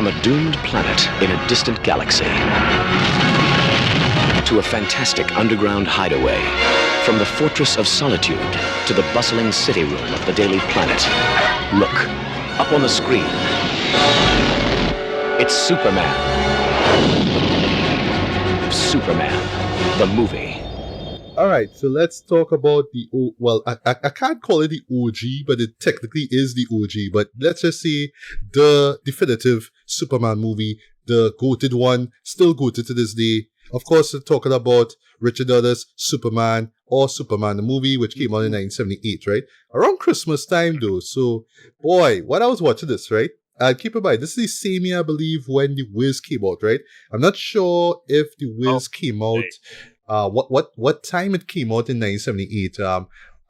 From a doomed planet in a distant galaxy to a fantastic underground hideaway, from the fortress of solitude to the bustling city room of the Daily Planet. Look, up on the screen. It's Superman. Superman, the movie. All right, so let's talk about I can't call it the OG, but it technically is the OG. But let's just say the definitive Superman movie, the goated one, still goated to this day. Of course, we're talking about Richard Donner's Superman or Superman the movie, which came out in 1978, right? Around Christmas time, though. So, boy, when I was watching this, right? Keep in mind, this is the same year, I believe, when The Wiz came out, right? I'm not sure if The Wiz came out... what time it came out in 1978.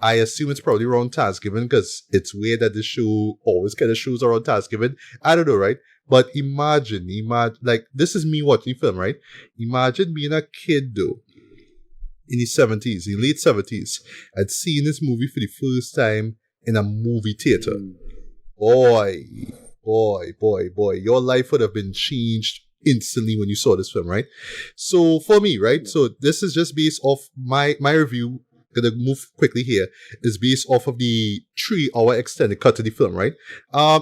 I assume it's probably around Thanksgiving because it's weird that the show always kind of shows around Thanksgiving. I don't know, right? But imagine, like, this is me watching the film, right? Imagine being a kid, though, in the 70s, in the late 70s, and seeing this movie for the first time in a movie theater. Boy, your life would have been changed instantly when you saw this film, right? So for me, right? So this is just based off my review. Gonna move quickly here. Is based off of the 3-hour extended cut of the film, right?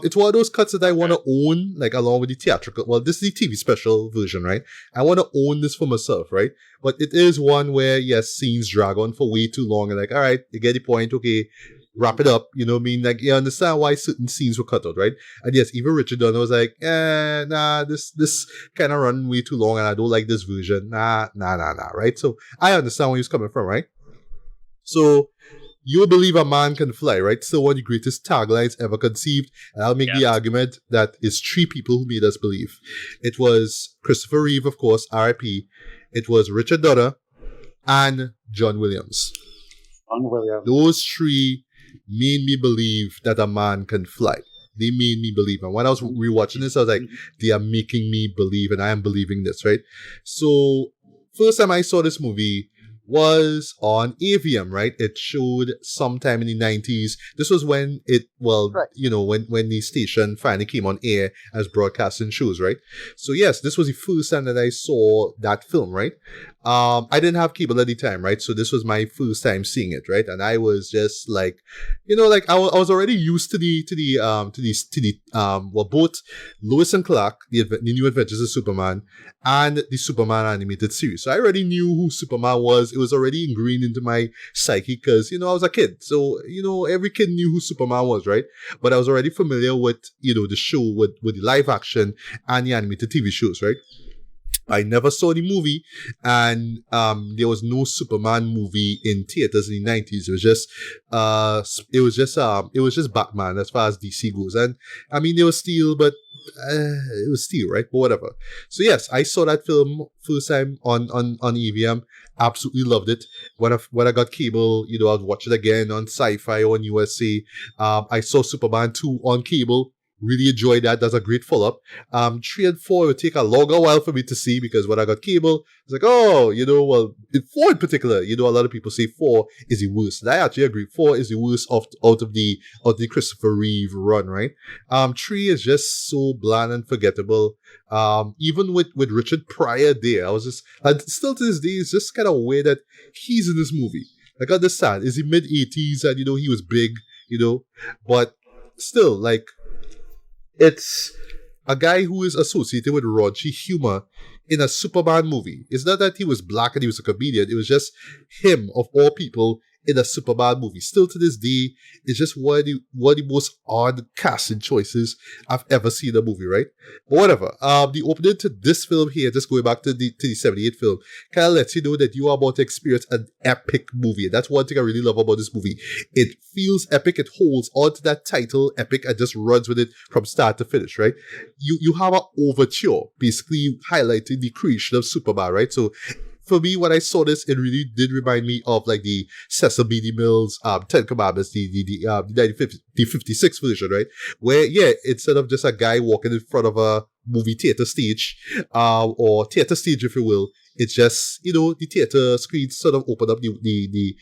It's one of those cuts that I want to own, like along with the theatrical. Well, this is the TV special version, right? I want to own this for myself, right? But it is one where yes, scenes drag on for way too long, and like, all right, you get the point. Okay, wrap it up, you know what I mean? Like, you understand why certain scenes were cut out, right? And yes, even Richard Donner was like, nah, this kind of run way too long and I don't like this version. Nah, right? So I understand where he's coming from, right? So, you believe a man can fly, right? Still one of the greatest taglines ever conceived. And I'll make the argument that it's 3 people who made us believe. It was Christopher Reeve, of course, R.I.P. It was Richard Donner and John Williams. Those 3 made me believe that a man can fly. They made me believe. And when I was rewatching this, I was like, they are making me believe, and I am believing this, right? So, first time I saw this movie was on AVM, right? It showed sometime in the 90s. This was when when the station finally came on air as broadcasting shows, right? So yes, this was the first time that I saw that film, right? I didn't have cable at the time, right? So this was my first time seeing it, right? And I was just like, I was already used to both Lois and Clark, the New Adventures of Superman, and the Superman animated series. So I already knew who Superman was. It was already ingrained into my psyche because, I was a kid. So, every kid knew who Superman was, right? But I was already familiar with, the show, with the live action and the animated TV shows, right? I never saw the movie, and there was no Superman movie in theaters in the 90s. It was just Batman as far as DC goes. And I mean, they were still, but it was still, right? But whatever. So yes, I saw that film first time on EVM. Absolutely loved it. When I got cable, I'd watch it again on Sci-Fi or on USA. I saw Superman 2 on cable. Really enjoyed that. That's a great follow-up. 3 and 4 would take a longer while for me to see because when I got cable, it's like, 4 in particular, a lot of people say 4 is the worst. And I actually agree. 4 is the worst out of the Christopher Reeve run, right? 3 is just so bland and forgettable. Even with Richard Pryor there, and still to this day, it's just kind of weird that he's in this movie. Like, I understand, is he mid-80s and, he was big, but still, like, it's a guy who is associated with raunchy humor in a Superman movie. It's not that he was black and he was a comedian. It was just him, of all people, in a Superman movie. Still to this day, it's just one of the most odd casting choices I've ever seen in a movie, right? But whatever. The opening to this film here, just going back to the 78 film, kind of lets you know that you are about to experience an epic movie. And that's one thing I really love about this movie. It feels epic. It holds on to that title, epic, and just runs with it from start to finish, right? You have an overture, basically highlighting the creation of Superman, right? So for me, when I saw this, it really did remind me of like the Cecil B. DeMille's 10 Commandments, the 56 version, right? Where, instead of just a guy walking in front of a movie theater stage, or theater stage, if you will, it's just, the theater screens sort of open up, the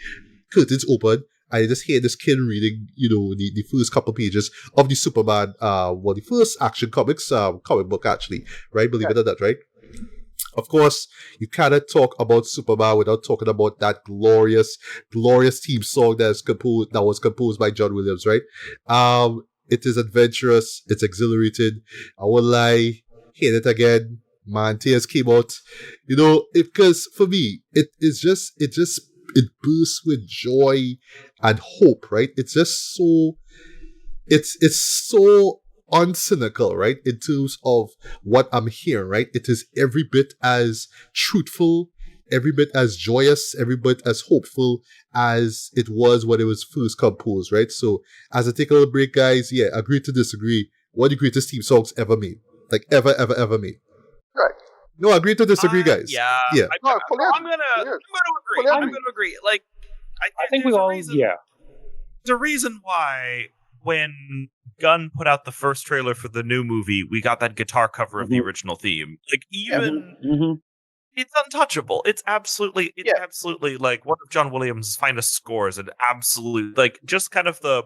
curtains open, I just hear this kid reading, the first couple pages of the Superman, the first Action Comics comic book actually, right? Believe it or not, right? Of course, you cannot talk about Superman without talking about that glorious, glorious theme song that was composed by John Williams, right? It is adventurous, it's exhilarating. I won't lie, hate it again. Man, tears came out. Because for me, it bursts with joy and hope, right? It's just so, it's so uncynical, right? In terms of what I'm hearing, right? It is every bit as truthful, every bit as joyous, every bit as hopeful as it was when it was first composed, right? So, as I take a little break, guys, yeah, agree to disagree. One of the greatest theme songs ever made. Like, ever made. Right. No, agree to disagree, guys. Yeah. Yeah. I'm gonna agree. Like, I think we all, yeah. There's a reason why when Gunn put out the first trailer for the new movie, we got that guitar cover of the original theme. Like, even it's untouchable. It's absolutely like one of John Williams' finest scores, and absolute, like, just kind of the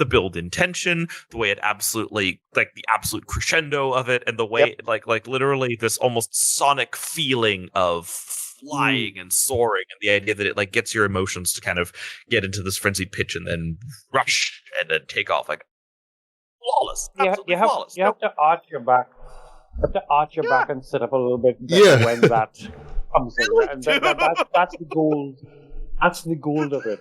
build intention, the way it absolutely, like, the absolute crescendo of it, and the way like literally this almost sonic feeling of flying and soaring, and the idea that it like gets your emotions to kind of get into this frenzied pitch and then rush and then take off, like flawless. Flawless. You have to arch your back. You have to arch your back and sit up a little bit when that comes in. And that's the gold. That's the gold of it.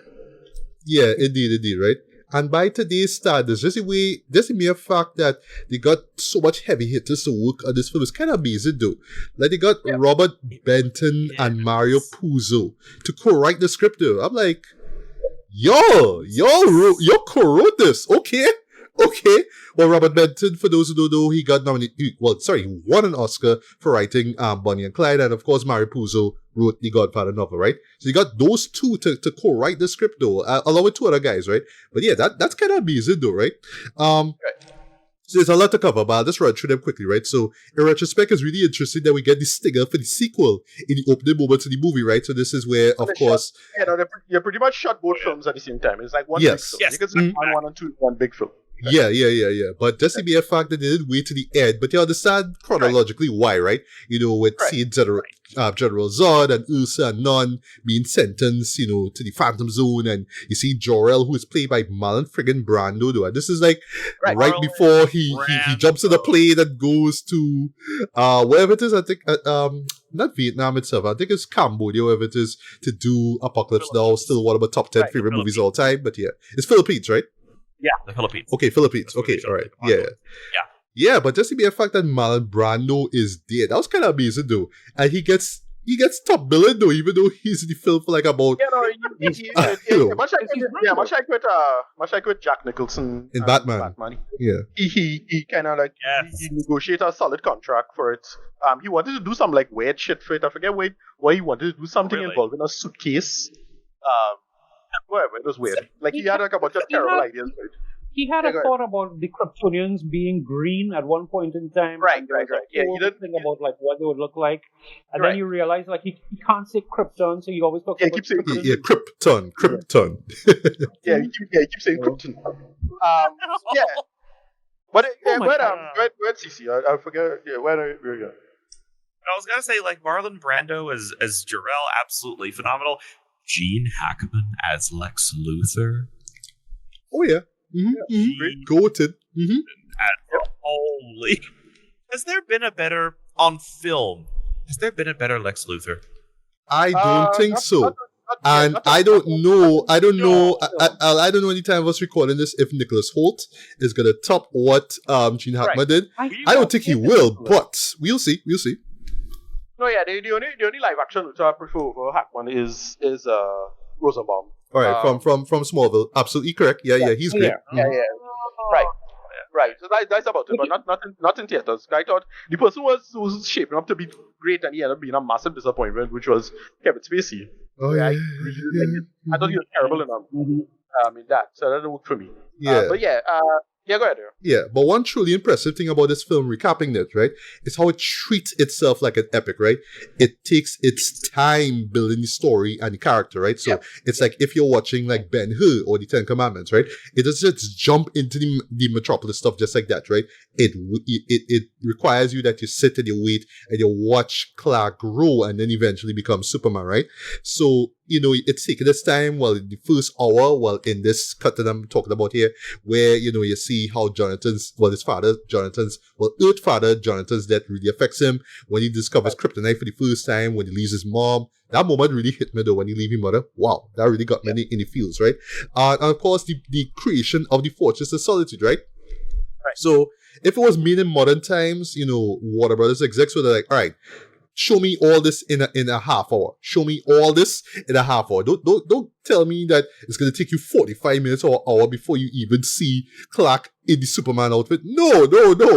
Yeah, indeed, right? And by today's standards, just the mere fact that they got so much heavy hitters to work on this film is kind of amazing, though. Like, they got Robert Benton and Mario Puzo to co-write the script, though. I'm like, y'all co-wrote this, okay? Well, Robert Benton, for those who don't know, he won an Oscar for writing Bonnie and Clyde, and of course, Mario Puzo wrote the Godfather novel, right? So you got those two to co-write the script, though, along with two other guys, right? But yeah, that's kind of amazing, though, right? So there's a lot to cover, but I'll just run through them quickly, right? So in retrospect, it's really interesting that we get the stinger for the sequel in the opening moments of the movie, right? So this is where, of course... you pretty much shot both films at the same time. It's like one big film. It's like one and two, one big film. Yeah. But just to be a fact that they didn't wait to the end, but you understand chronologically why, right? With seeing General Zod and Ursa and Non being sentenced, to the Phantom Zone, and you see Jor-El, who is played by Marlon friggin' Brando, though. And this is like right before he jumps in the plane and goes to wherever it is, I think, not Vietnam itself, I think it's Cambodia, wherever it is, to do Apocalypse Now, still one of my top 10 favorite movies of all time, but yeah. It's Philippines, right? Yeah, the Philippines. Okay, Philippines. Okay, all right. Yeah. Yeah, but just to be a fact that Marlon Brando is dead, that was kind of amazing, though. And he gets top billing, though, even though he's in the film for like about... much like with Jack Nicholson in Batman. Yeah. He kind of like he negotiated a solid contract for it. He wanted to do some like weird shit for it. I forget why he wanted to do something involving a suitcase. Whatever, it was weird. Like he had like a bunch of terrible ideas. Right? He had a thought about the Kryptonians being green at one point in time. Right. Yeah, he did think about like what they would look like, and then you realize like he can't say Krypton, so he always talks about Krypton. Krypton. He keeps saying Krypton. But where's CC? I forget. Yeah, where are we going? I was gonna say, like, Marlon Brando as Jor-El, absolutely phenomenal. Gene Hackman as Lex Luthor. Oh yeah. Goated. Holy. Has there been a better on film? Has there been a better Lex Luthor? I don't think so. I don't know. I don't know any time of us recording this if Nicholas Hoult is gonna top what Gene Hackman did. I don't think he will, but we'll see. No, yeah, the only live action which I prefer over Hackman is Rosenbaum. All right, from Smallville, absolutely correct. Yeah, he's great. Right. So that's about it, but not in theaters. I thought the person was shaping up to be great, and he ended up being a massive disappointment, which was Kevin Spacey. Oh yeah. I thought he was terrible in that, so that didn't work for me. Yeah. But yeah, Yeah, go ahead. Yeah, but one truly impressive thing about this film, recapping this, right, is how it treats itself like an epic, right? It takes its time building the story and the character, right? So it's like if you're watching like Ben-Hur or the Ten Commandments, right? It doesn't just jump into the Metropolis stuff just like that, right? It requires you that you sit and you wait and you watch Clark grow and then eventually become Superman, right? So, it's taking its time. Well, in the first hour, well, in this cut that I'm talking about here, where, you see how Earth father, Jonathan's death really affects him when he discovers kryptonite for the first time, when he leaves his mom. That moment really hit me though, when he leaves his mother. Wow, that really got me in the feels, right? And of course, the creation of the Fortress of Solitude, right? So, if it was made in modern times, Warner Brothers execs were like, all right, show me all this in a half hour. Show me all this in a half hour. Don't tell me that it's going to take you 45 minutes or an hour before you even see Clark in the Superman outfit. No.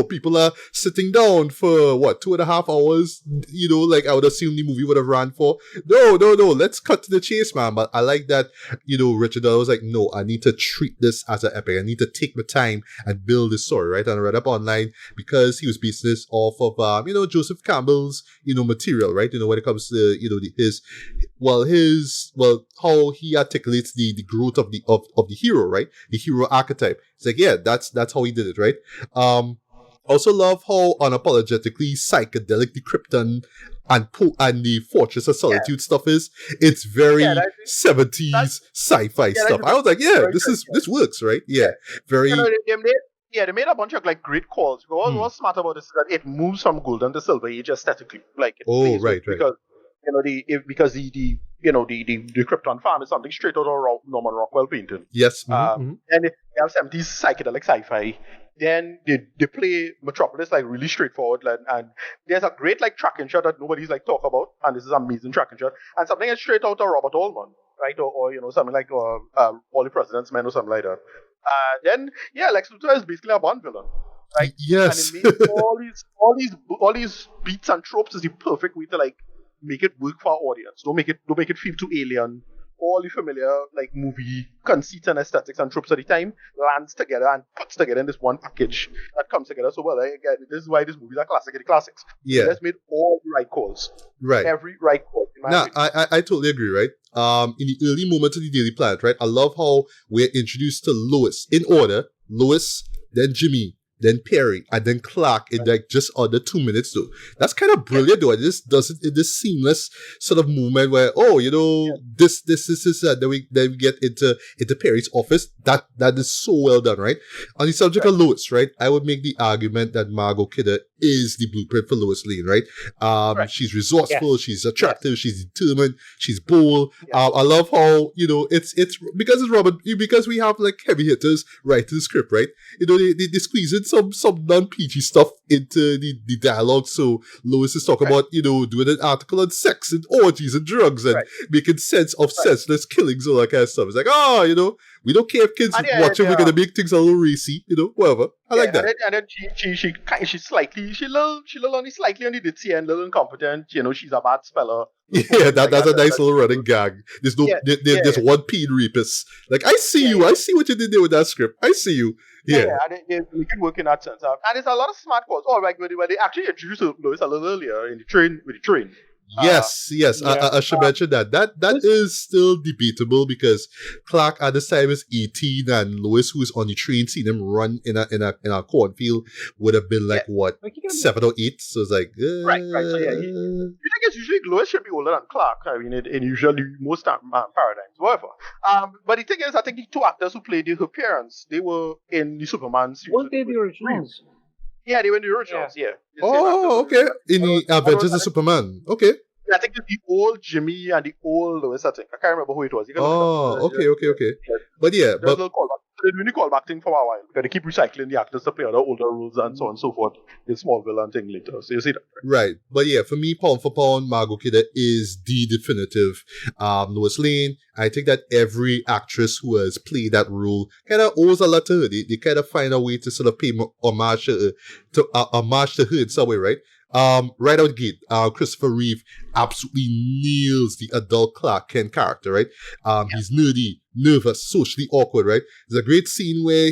People are sitting down for 2.5 hours, like I would assume the movie would have ran for. No. Let's cut to the chase, man. But I like that, Richard Donner was like, no, I need to treat this as an epic. I need to take my time and build this story, right? And I read up online because he was basing this off of, Joseph Campbell's, material, right? When it comes to how he articulates the growth of the hero, right? The hero archetype. It's like, yeah, that's how he did it, right? Also love how unapologetically psychedelic the Krypton and the Fortress of Solitude stuff is. It's very 70s sci-fi stuff. I was like, this works, right? Yeah, very. They made a bunch of like great calls. What's smart about this is that it moves from golden to silver age aesthetically. Like, right. Because the Krypton farm is something straight out of Norman Rockwell painting. Yes. And they have 70s psychedelic sci-fi. Then they play Metropolis like really straightforward, and there's a great like tracking shot that nobody's like talk about, and this is an amazing tracking shot, and something that's straight out of Robert Altman, right? Or something like All the President's Men or something like that. Then Lex Luthor is basically a Bond villain, right? Yes. And it makes all these beats and tropes is the perfect way to like make it work for our audience. Don't make it feel too alien. All the familiar like movie conceits and aesthetics and tropes at the time lands together and puts together in this one package that comes together so well. Again, this is why this movie is a classic of the classics. Yeah, that's made all the right calls. Right, every right call. I totally agree. Right. In the early moments of the Daily Planet, right, I love how we're introduced to Lois in order. Lois, then Jimmy, then Perry, and then Clark in like just under 2 minutes though. That's kind of brilliant though. It just does it in this seamless sort of movement where, this, then we get into Perry's office. That is so well done, right? On the subject of Lois, right, I would make the argument that Margot Kidder is the blueprint for Lois Lane, right? She's resourceful, she's attractive, she's determined, she's bold. I love how, it's because we have like heavy hitters writing the script, right? They squeeze in some non-PG stuff into the dialogue. So Lois is talking about, doing an article on sex and orgies and drugs and making sense of senseless killings and all that kind of stuff. It's like, we don't care if kids watching, we're going to make things a little racy, whatever. I like that. And then she's slightly, she little slightly on the ditzy and little incompetent. She's a bad speller. Yeah, that's a nice little running gag. There's there's one peen rapist. Like, I see you. I see what you did there with that script. I see you. Yeah, and they can work in that sense. And there's a lot of smart calls. Oh, right, where they actually introduced Lois a little earlier in the train with the train. Yes. I should mention that. That is still debatable because Clark at this time is 18 and Lois, who's on the train, seeing him run in a cornfield, would have been like 7 or 8. So it's like right. So you think it's usually Lois should be older than Clark. I mean, in usually most paradigms, whatever. But the thing is, I think the two actors who played her parents, they were in the Superman series. Weren't they the originals? Yeah, they were in the originals. Yeah. Oh, okay. In the Adventures of Superman. Okay. I think it's the old Jimmy and the old Lois. I think I can't remember who it was. Okay. Yeah. But yeah, there's a little callback. They're doing the callback thing for a while because they keep recycling the actors to play other older roles and so on and so forth in Smallville and thing later. So you see that, right? But yeah, for me, pound for pound, Margot Kidder is the definitive Lois Lane. I think that every actress who has played that role kind of owes a lot to her. They kind of find a way to sort of pay homage to her in some way, right? Right out the gate, Christopher Reeve absolutely nails the adult Clark Kent character, right? He's nerdy, nervous, socially awkward, right? There's a great scene where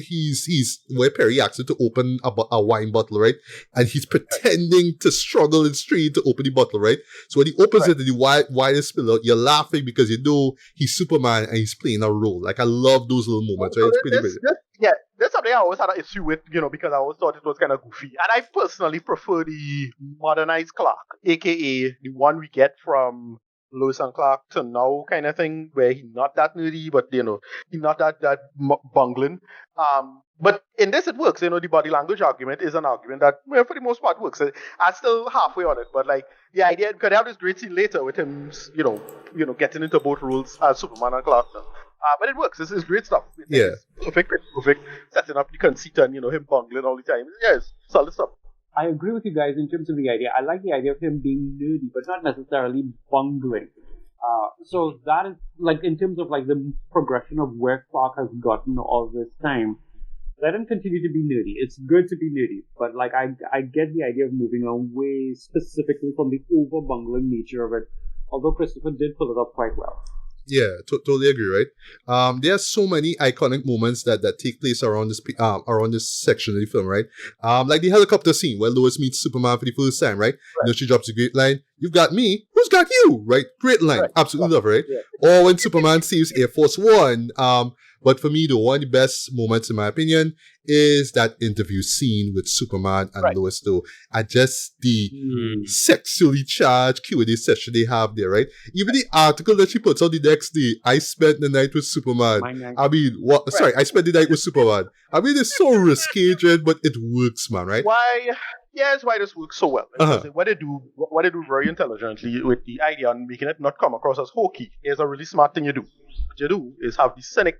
where Perry asks him to open a wine bottle, right? And he's pretending to struggle and strain to open the bottle, right? So when he opens it and the wine is spilled out, you're laughing because you know he's Superman and he's playing a role. Like, I love those little moments, right? It's pretty amazing. That's something I always had an issue with, because I always thought it was kind of goofy. And I personally prefer the modernized Clark, aka the one we get from Lois and Clark to now kind of thing, where he's not that nerdy, but he's not that bungling. But in this it works. The body language argument is an argument that, well, for the most part works. I'm still halfway on it, but like the idea, because they have this great scene later with him, getting into both roles as Superman and Clark now. But it works. This is great stuff. It's perfect. Setting up the conceit and him bungling all the time. Yeah, it's solid stuff. I agree with you guys in terms of the idea. I like the idea of him being nerdy, but not necessarily bungling. So that is, like, in terms of, like, the progression of where Clark has gotten all this time, let him continue to be nerdy. It's good to be nerdy, but, like, I get the idea of moving away specifically from the over-bungling nature of it, although Christopher did pull it off quite well. Yeah, totally agree, right? There are so many iconic moments that take place around this section of the film, right? Like the helicopter scene where Lois meets Superman for the first time, right? She drops a great line, "You've got me, who's got you?" Right? Great line, absolutely love it, right? Yeah. Or when Superman saves Air Force One. But for me, one of the best moments, in my opinion, is that interview scene with Superman and Lois, though. And just the sexually charged Q&A session they have there, right? Even the article that she puts on the next day, "I spent the night with Superman." I spent the night with Superman. I mean, it's so risque, but it works, man, right? It's why this works so well. What they do very intelligently with the idea and making it not come across as hokey is a really smart thing you do. What you do is have the cynic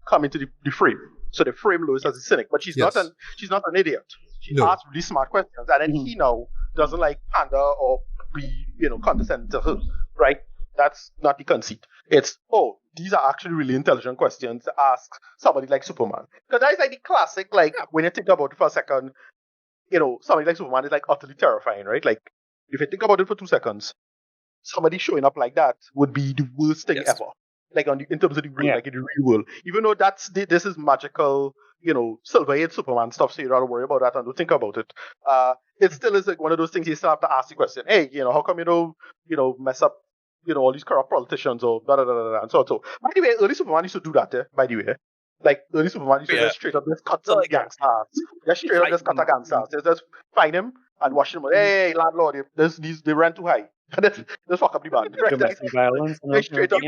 come into the frame. So they frame Lois as a cynic, but she's not an idiot. She asks really smart questions, and then he now doesn't like pander or be condescending to her, right? That's not the conceit. It's these are actually really intelligent questions to ask somebody like Superman, because that is like the classic, like when you think about it for a second, somebody like Superman is like utterly terrifying, right? Like if you think about it for 2 seconds, somebody showing up like that would be the worst thing ever. Like in terms of the real, like in the real world. Even though this is magical, Silver Age Superman stuff, so you don't have to worry about that and don't think about it. It still is like one of those things you still have to ask the question, hey, how come mess up, all these corrupt politicians or da da da da and so on. So by the way, early Superman used to do that, by the way. Like early Superman used to just straight up just cut some gangsters. Just straight up just cut a gangster. Just find him and wash him. Hey, landlord, they ran too high. And just fuck up the band. Right? Domestic violence. Straight up.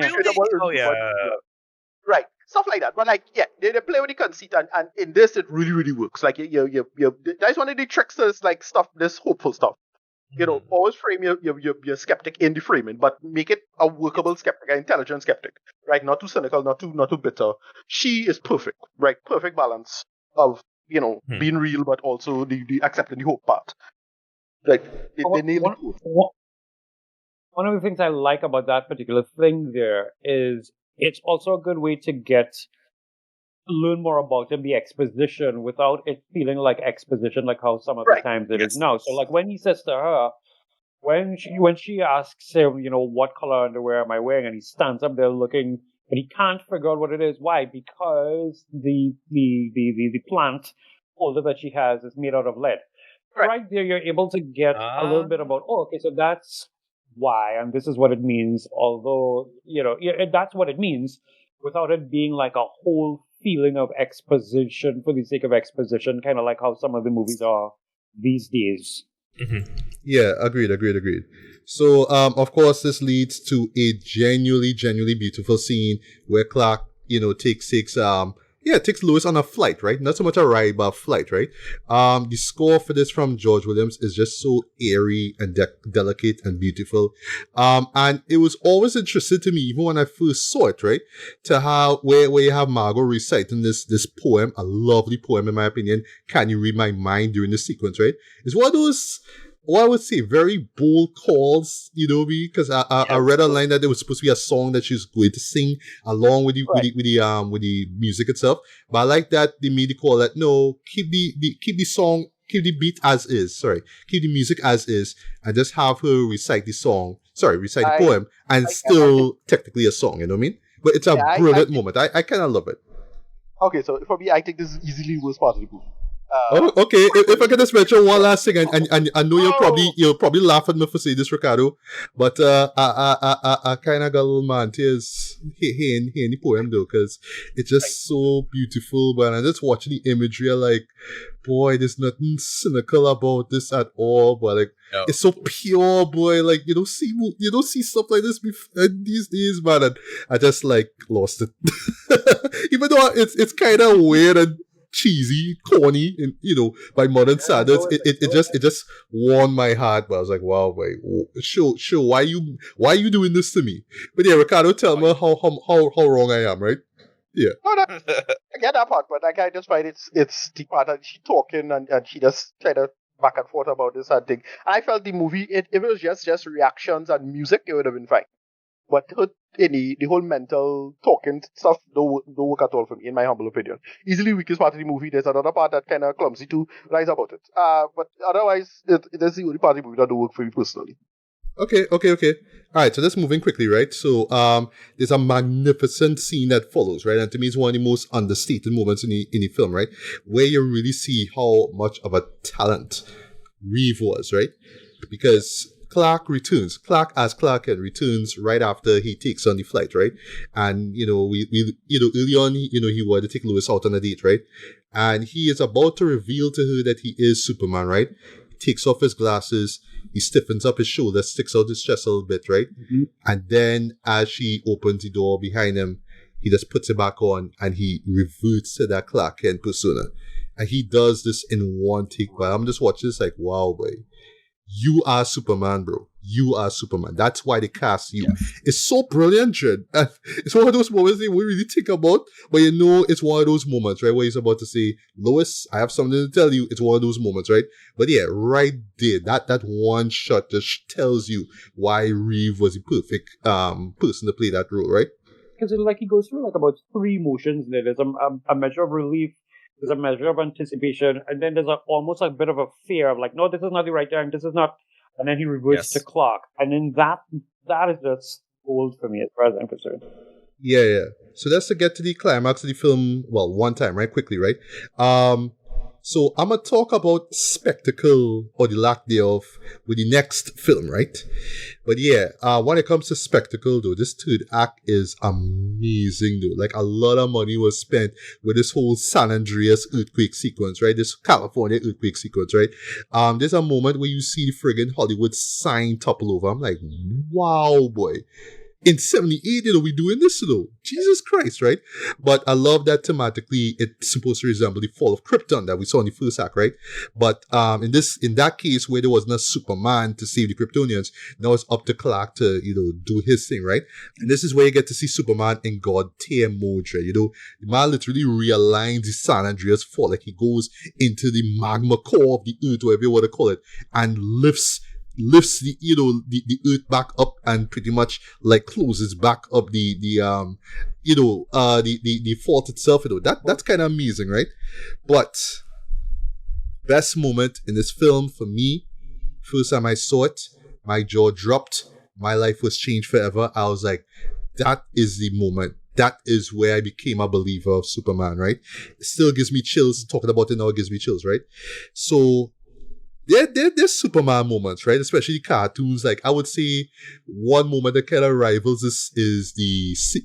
Right. Stuff like that. But like, they play with the conceit, and in this it really, really works. Like that's one of the tricks is like stuff, this hopeful stuff. Always frame your skeptic in the framing, but make it a workable skeptic, an intelligent skeptic. Right? Not too cynical, not too bitter. She is perfect, right? Perfect balance of being real, but also the accepting the hope part. Like they nailed it. One of the things I like about that particular thing there is it's also a good way to learn more about him, the exposition, without it feeling like exposition, like how some of the times it is now. So, like when he says to her, when she asks him, what color underwear am I wearing, and he stands up there looking, but he can't figure out what it is. Why? Because the plant holder that she has is made out of lead. Right there, you're able to get a little bit about. So that's why, and this is what it means, although that's what it means without it being like a whole feeling of exposition for the sake of exposition, kind of like how some of the movies are these days. Yeah, agreed. So of course this leads to a genuinely beautiful scene where Clark takes Lois on a flight, right? Not so much a ride, but a flight, right? The score for this from George Williams is just so airy and delicate and beautiful. And it was always interesting to me, even when I first saw it, right? To how, where you have Margot reciting this poem, a lovely poem in my opinion, "Can You Read My Mind," during the sequence, right? It's one of those, I would say, very bold calls, because I read a line that it was supposed to be a song that she's going to sing along with the music itself. But I like that they made the call that no, keep the song, keep the beat as is. Keep the music as is, and just have her recite the poem, and still technically a song. You know what I mean? but it's a Yeah, brilliant moment. I kind of love it. Okay, so for me, I think this is easily the worst part of the movie. Oh, okay. If I can just mention one last thing, and I know you'll probably laugh at me for saying this, Ricardo, but I kind of got a little man tears here in the poem though, because it's just so beautiful. But I'm just watching the imagery, I'm like, boy, there's nothing cynical about this at all. But like, it's so pure, boy. Like you don't see stuff like this these days, man. And I just like lost it, even though it's kind of weird and cheesy, corny, and by modern standards, it just warmed my heart. But I was like, wow, wait, sure, why you doing this to me? But yeah, Ricardo, tell me how wrong I am, right? Yeah. No, I get that part, but like I just find it's the part that she talking and she just kind of back and forth about this and thing. And I felt the movie, if it was just reactions and music, it would have been fine. But the whole mental talking stuff don't work at all for me, in my humble opinion. Easily weakest part of the movie. There's another part that kind of clumsy too, lies about it. But otherwise, that's the only part of the movie that don't work for me personally. Okay. All right, so let's move in quickly, right? So, there's a magnificent scene that follows, right? And to me, it's one of the most understated moments in the film, right? Where you really see how much of a talent Reeve was, right? Because Clark as Clark Kent returns right after he takes on the flight, right? And, we early on, he wanted to take Lois out on a date, right? And he is about to reveal to her that he is Superman, right? He takes off his glasses, he stiffens up his shoulder, sticks out his chest a little bit, right? Mm-hmm. And then as she opens the door behind him, he just puts it back on and he reverts to that Clark Kent persona. And he does this in one take, but I'm just watching this like, wow, boy. You are Superman, bro. You are Superman. That's why they cast you. Yeah. It's so brilliant, Jed. And it's one of those moments that we really think about, but it's one of those moments, right, where he's about to say, Lois, I have something to tell you. It's one of those moments, right? But yeah, right there, that one shot just tells you why Reeve was the perfect person to play that role, right? Because he goes through about three emotions. There's a measure of relief, there's a measure of anticipation, and then there's almost a bit of a fear of like, no, this is not the right time, this is not. And then he reverts to Clark. And then that is just gold for me as far as I'm concerned. Yeah. So let's get to the climax of the film, well, one time, right? Quickly, right? So I'm going to talk about spectacle or the lack thereof with the next film, right? But yeah, when it comes to spectacle, though, this third act is amazing, though. Like, a lot of money was spent with this whole San Andreas earthquake sequence, right? This California earthquake sequence, right? There's a moment where you see the friggin' Hollywood sign topple over. I'm like, wow, boy. In 78, we doing this, though. Jesus Christ, right? But I love that thematically it's supposed to resemble the fall of Krypton that we saw in the first act, right? But in that case where there was no Superman to save the Kryptonians, now it's up to Clark to, do his thing, right? And this is where you get to see Superman in God tier mode, right? The man literally realigns the San Andreas fault, like he goes into the magma core of the earth, whatever you want to call it, and lifts the earth back up and pretty much like closes back up the fault itself. That's kind of amazing, right? But best moment in this film for me, first time I saw it, my jaw dropped, my life was changed forever. I was like, that is the moment. That is where I became a believer of Superman, right? It still gives me chills. Talking about it now, it gives me chills, right? So there's Superman moments, right? Especially cartoons. Like, I would say one moment that kind of rivals this is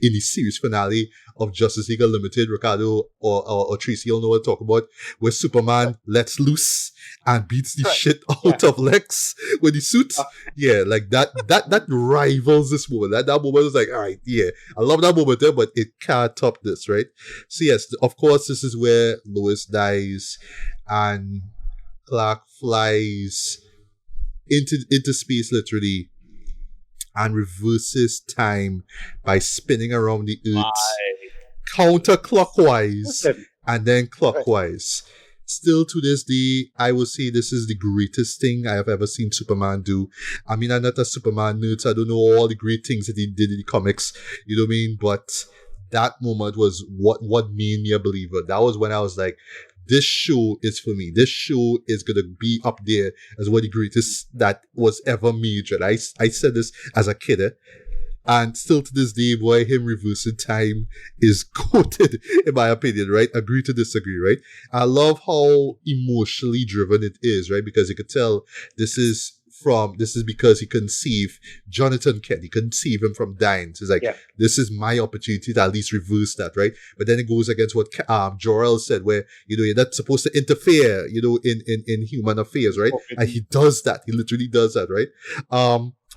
in the series finale of Justice League Unlimited. Ricardo or Tracy, you'll know what I'm talking about, where Superman lets loose and beats the shit out of Lex with the suit. Yeah, like that rivals this moment. That moment was like, all right, yeah, I love that moment there, but it can't top this, right? So yes, of course, this is where Lois dies and Clark flies into space literally and reverses time by spinning around the earth counterclockwise and then clockwise. Still to this day, I will say this is the greatest thing I have ever seen Superman do. I mean, I'm not a Superman nerd, so I don't know all the great things that he did in the comics, you know what I mean? But that moment was what made me a believer. That was when I was like, this show is for me. This show is going to be up there as one of the greatest that was ever made. I said this as a kid. And still to this day, boy, him reversing time is quoted, in my opinion, right? Agree to disagree, right? I love how emotionally driven it is, right? Because you could tell this is because he couldn't save Jonathan Kent. He couldn't save him from dying. So it's like, Yeah. this is my opportunity to at least reverse that, right? But then it goes against what jor-el said, where, you're not supposed to interfere, in human affairs, right? Okay. And he does that. He literally does that, right?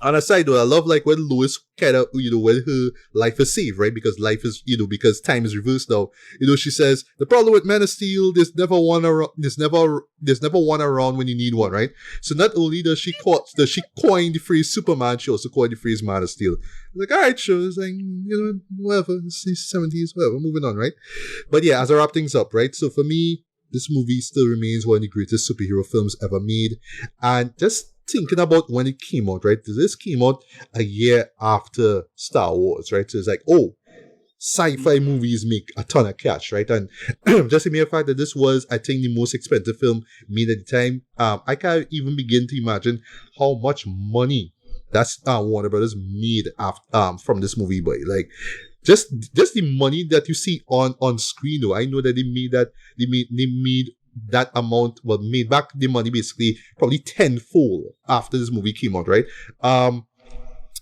On a side note, I love like when Lois kind of, when her life is saved, right? Because life is, because time is reversed now. She says, the problem with Men of Steel, there's never one around when you need one, right? So not only does she coin the phrase Superman, she also coined the phrase Man of Steel. Like, all right, sure, it's like, whatever, it's the 70s, whatever, moving on, right? But yeah, as I wrap things up, right? So for me, this movie still remains one of the greatest superhero films ever made. And just thinking about when it came out, right? This came out a year after Star Wars, right? So it's like, oh, sci-fi movies make a ton of cash, right? And just the mere fact that this was, I think, the most expensive film made at the time, I can't even begin to imagine how much money that's Warner Brothers made after, from this movie, boy. Like, just the money that you see on screen, though. I know that they made that amount, well, made back the money basically probably tenfold after this movie came out, right?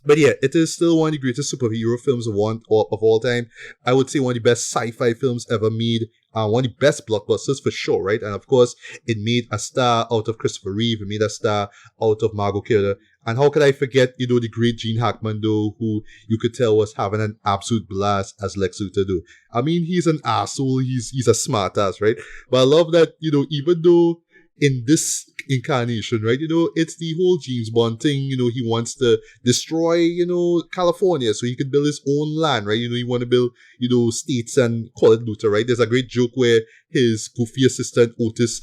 But yeah, it is still one of the greatest superhero films of all time. I would say one of the best sci-fi films ever made. One of the best blockbusters for sure, right? And of course, it made a star out of Christopher Reeve. It made a star out of Margot. And how could I forget, the great Gene Hackman, though, who you could tell was having an absolute blast as Lex Luthor, though. I mean, he's an asshole. He's a smart ass, right? But I love that, even though in this incarnation, right, it's the whole James Bond thing, he wants to destroy, California so he could build his own land, right? He want to build, states and call it Luthor, right? There's a great joke where his goofy assistant Otis,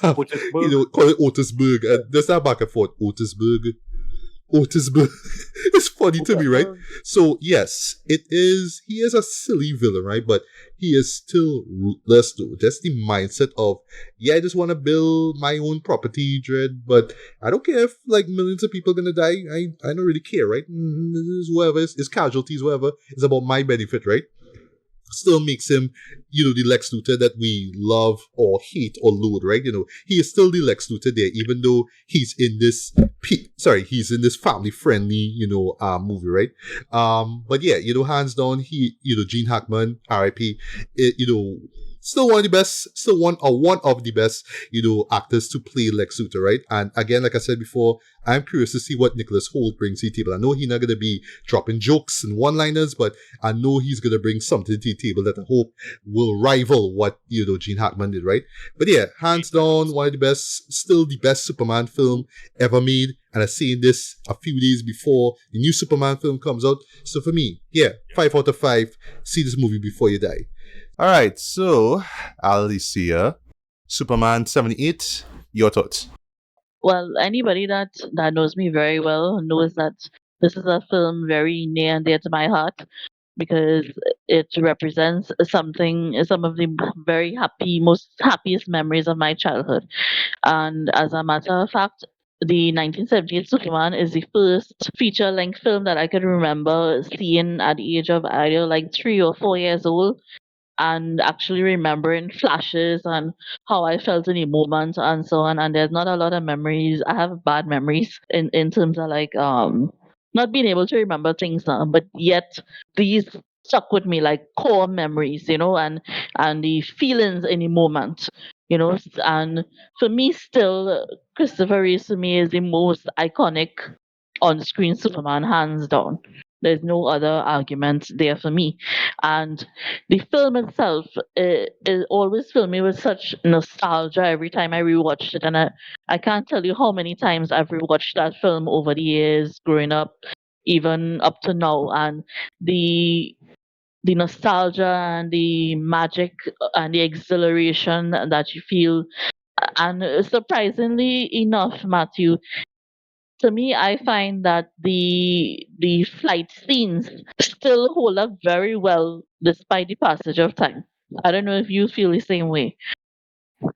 call it Otisburg, and there's that back and forth, Otisburg. It's funny to me, right? So yes, he is a silly villain, right? But he is still ruthless though. That's the mindset of, yeah, I just want to build my own property, Dread, but I don't care if like millions of people are gonna die. I don't really care, right? Whoever is casualties, whatever. It's about my benefit, right? Still makes him, the Lex Luthor that we love or hate or loathe, right? He is still the Lex Luthor there, even though he's in this, family-friendly, movie, right? But yeah, hands down, Gene Hackman, R.I.P., still one of the best, one of the best, actors to play Lex Luthor, right? And again, like I said before, I'm curious to see what Nicholas Hoult brings to the table. I know he's not going to be dropping jokes and one-liners, but I know he's going to bring something to the table that I hope will rival what, Gene Hackman did, right? But yeah, hands down, one of the best, still the best Superman film ever made. And I seen this a few days before the new Superman film comes out. So for me, yeah, 5 out of 5. See this movie before you die. All right, so Alicia, Superman 78, your thoughts? Well, anybody that knows me very well knows that this is a film very near and dear to my heart because it represents some of the very most happiest memories of my childhood. And as a matter of fact, the 1978 Superman is the first feature-length film that I could remember seeing at the age of either like 3 or 4 years old, and actually remembering flashes and how I felt in the moment and so on. And there's not a lot of memories. I have bad memories in terms of like not being able to remember things now, but yet these stuck with me like core memories, and the feelings in the moment, and for me still Christopher Reeve to me is the most iconic on-screen Superman, hands down. There's no other argument there for me. And the film itself it always filled me with such nostalgia every time I rewatched it. And I can't tell you how many times I've rewatched that film over the years, growing up, even up to now. And the the nostalgia and the magic and the exhilaration that you feel. And surprisingly enough, Matthew, to me, I find that the flight scenes still hold up very well despite the passage of time. I don't know if you feel the same way,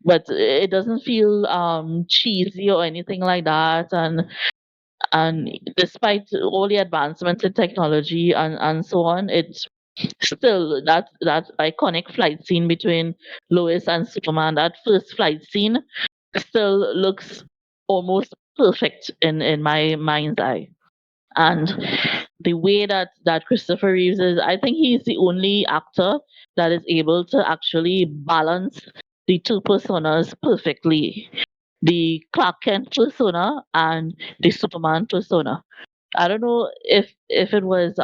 but it doesn't feel cheesy or anything like that. And And despite all the advancements in technology and so on, it's still that iconic flight scene between Lois and Superman, that first flight scene, still looks almost perfect in my mind's eye. And the way that Christopher Reeves is, I think he's the only actor that is able to actually balance the two personas perfectly, the Clark Kent persona and the Superman persona. I don't know if it was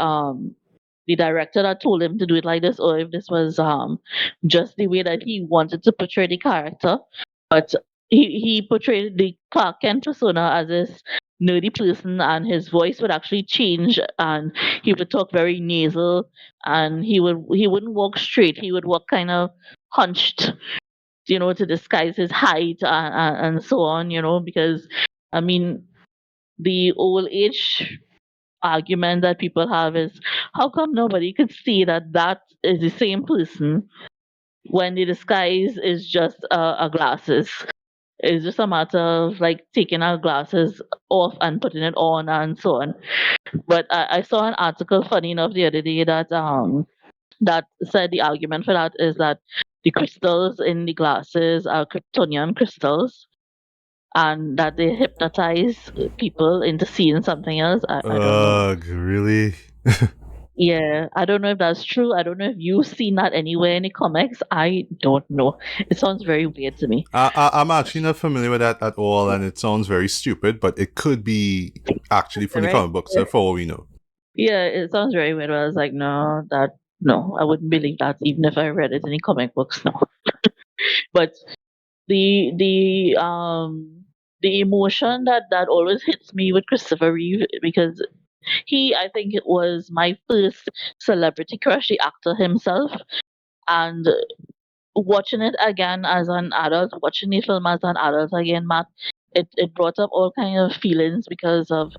the director that told him to do it like this, or if this was just the way that he wanted to portray the character. But he portrayed the Clark Kent persona as this nerdy person, and his voice would actually change, and he would talk very nasal, and he wouldn't walk straight. He would walk kind of hunched, to disguise his height and so on. Because I mean the old age argument that people have is, how come nobody could see that that is the same person when the disguise is just a glasses? It's just a matter of like taking our glasses off and putting it on and so on. But I saw an article, funny enough, the other day that said the argument for that is that the crystals in the glasses are Kryptonian crystals, and that they hypnotize people into seeing something else. I don't know. Ugh, really? Yeah, I don't know if that's true. I don't know if you've seen that anywhere in the comics. I don't know. It sounds very weird to me. I'm actually not familiar with that at all, and it sounds very stupid, but it could be actually from the Right? comic books, for all we know. Yeah, it sounds very weird. But I was like, no, I wouldn't believe that even if I read it in the comic books. No. But the emotion that always hits me with Christopher Reeve, because I think it was my first celebrity crush, the actor himself. And watching it again as an adult, watching the film as an adult again, Matt, it brought up all kind of feelings because of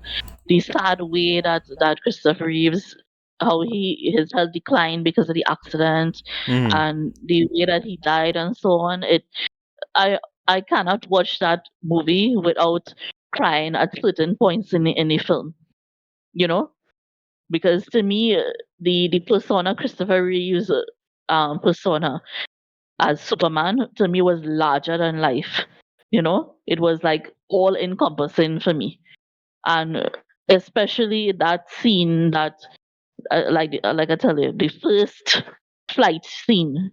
the sad way that Christopher Reeves, how his health declined because of the accident, Mm. and the way that he died and so on. I I cannot watch that movie without crying at certain points in the film. You know, because to me, the persona Christopher Reeves persona as Superman to me was larger than life. It was like all encompassing for me, and especially that scene that, like I tell you, the first flight scene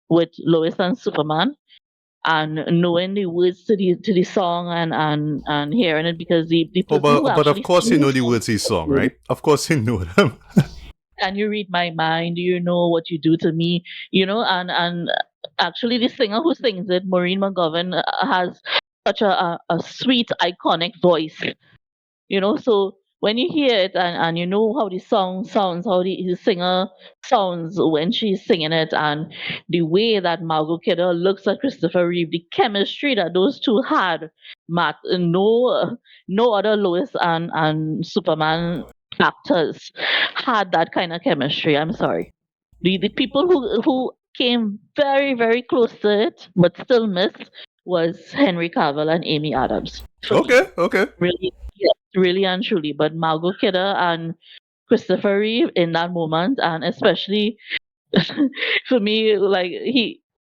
with Lois and Superman, and knowing the words to the song, and hearing it, because the Oh, person who but of actually course you sings know the the song, words of his song, right? Of course you know them. "Can you read my mind? Do you know what you do to me?" And actually, the singer who sings it, Maureen McGovern, has such a sweet, iconic voice. So when you hear it, and you know how the song sounds, how the singer sounds when she's singing it, and the way that Margot Kidder looks at Christopher Reeve, the chemistry that those two had, Matt, no other Lois and Superman actors had that kind of chemistry. I'm sorry. The people who came very, very close to it but still missed was Henry Cavill and Amy Adams for me. Okay, okay. Really, yes, really and truly. But Margot Kidder and Christopher Reeve in that moment, and especially for me, like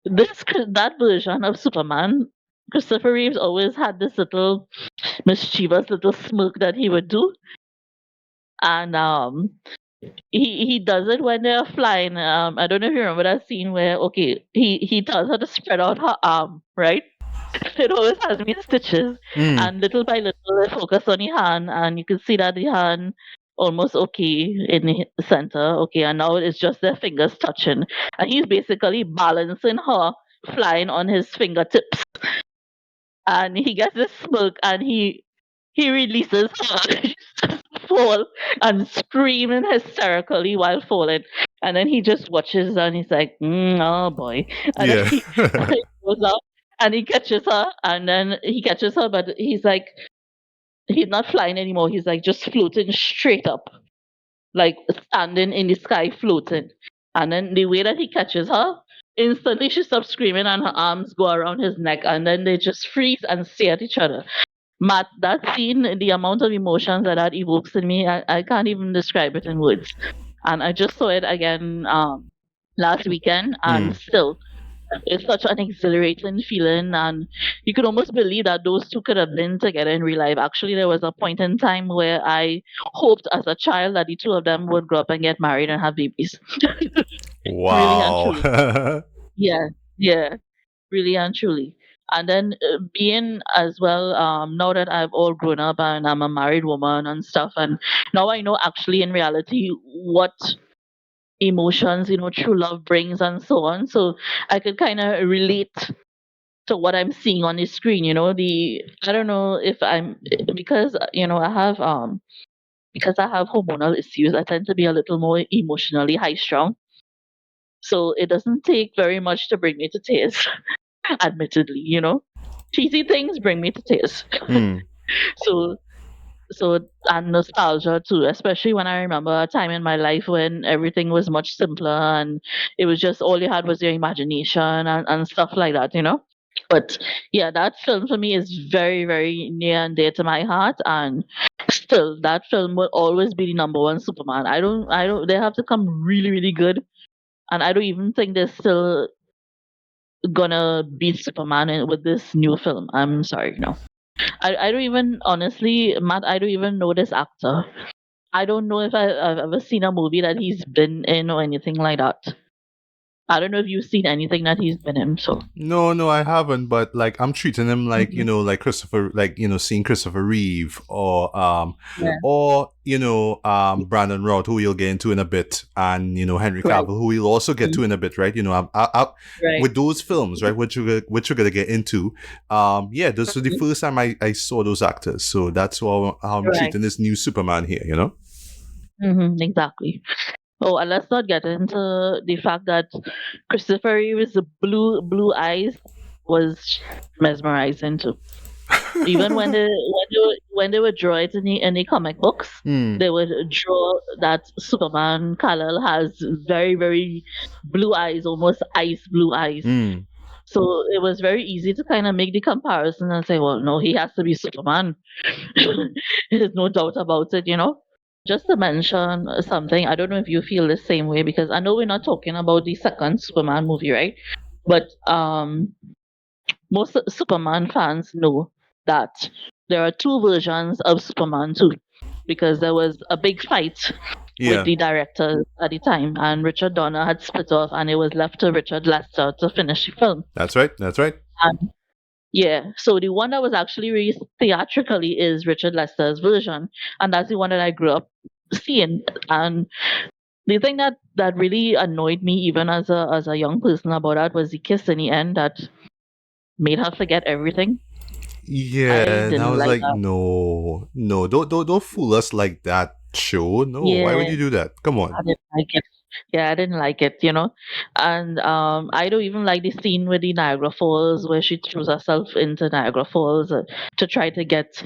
that version of Superman, Christopher Reeves always had this little mischievous little smirk that he would do, and he does it when they're flying. I don't know if you remember that scene where, okay, he tells her to spread out her arm, right? It always has me in stitches, Mm. and little by little, they focus on the hand, and you can see that the hand almost okay in the center, okay, and now it's just their fingers touching, and he's basically balancing her, flying on his fingertips, and he gets this smirk, and he releases her, she just fall and screaming hysterically while falling, and then he just watches and he's like, oh boy, and then Yeah. he goes up and he catches her, and then he catches her, but he's not flying anymore. He's like just floating straight up, like standing in the sky floating. And then the way that he catches her, instantly she stops screaming and her arms go around his neck, and then they just freeze and stare at each other. Matt, that scene, the amount of emotions that that evokes in me, I can't even describe it in words. And I just saw it again last weekend, and Mm. still, it's such an exhilarating feeling, and you could almost believe that those two could have been together in real life. Actually, there was a point in time where I hoped as a child that the two of them would grow up and get married and have babies. Really and truly. Wow. Yeah, yeah, really and truly. And then being as well, now that I've all grown up and I'm a married woman and stuff, and now I know actually in reality what emotions, true love brings and so on. So I could kind of relate to what I'm seeing on the screen. I don't know if I'm because because I have hormonal issues. I tend to be a little more emotionally high strung. So it doesn't take very much to bring me to tears. Admittedly, cheesy things bring me to tears. Mm. So so and nostalgia too, especially when I remember a time in my life when everything was much simpler and it was just all you had was your imagination and stuff like that. But yeah, that film for me is very, very near and dear to my heart, and still that film will always be the number one Superman. I don't they have to come really, really good, and I don't even think they're still gonna beat Superman with this new film. I'm sorry, no. I don't even honestly, Matt. I don't even know this actor. I don't know if I've ever seen a movie that he's been in or anything like that. I don't know if you've seen anything that he's been in. So No, no, I haven't. But like, I'm treating him like mhm. like Christopher, like seeing Christopher Reeve Yeah, or Brandon Routh, who we'll get into in a bit, and Henry right, Cavill, who we'll also get mhm, to in a bit, right? right. With those films, right, which we're gonna get into, yeah, this was the Mhm, first time I saw those actors, so that's how I'm right. treating this new Superman here. Exactly. Oh, and let's not get into the fact that Christopher Reeve's blue eyes was mesmerizing too. Even when they would draw it in the comic books, Hmm. they would draw that Superman kal-el has very, very blue eyes, almost ice blue eyes. Hmm. So it was very easy to kind of make the comparison and say, well, no, he has to be Superman. There's no doubt about it. Just to mention something, I don't know if you feel the same way because I know we're not talking about the second Superman movie, right? But most Superman fans know that there are two versions of Superman too, because there was a big fight with Yeah, the directors at the time, and Richard Donner had split off, and it was left to Richard Lester to finish the film. that's right. That's right. And yeah, so the one that was actually released theatrically is Richard Lester's version, and that's the one that I grew up seeing. And the thing that really annoyed me, even as a young person, about that was the kiss in the end that made her forget everything. I Yeah, and I didn't was like like, that. no, no, don't fool us like that, show. No, why would Yeah, you do that? Come on. I didn't like it. Yeah, I didn't like it. And I don't even like the scene with the Niagara Falls where she throws herself into Niagara Falls to try to get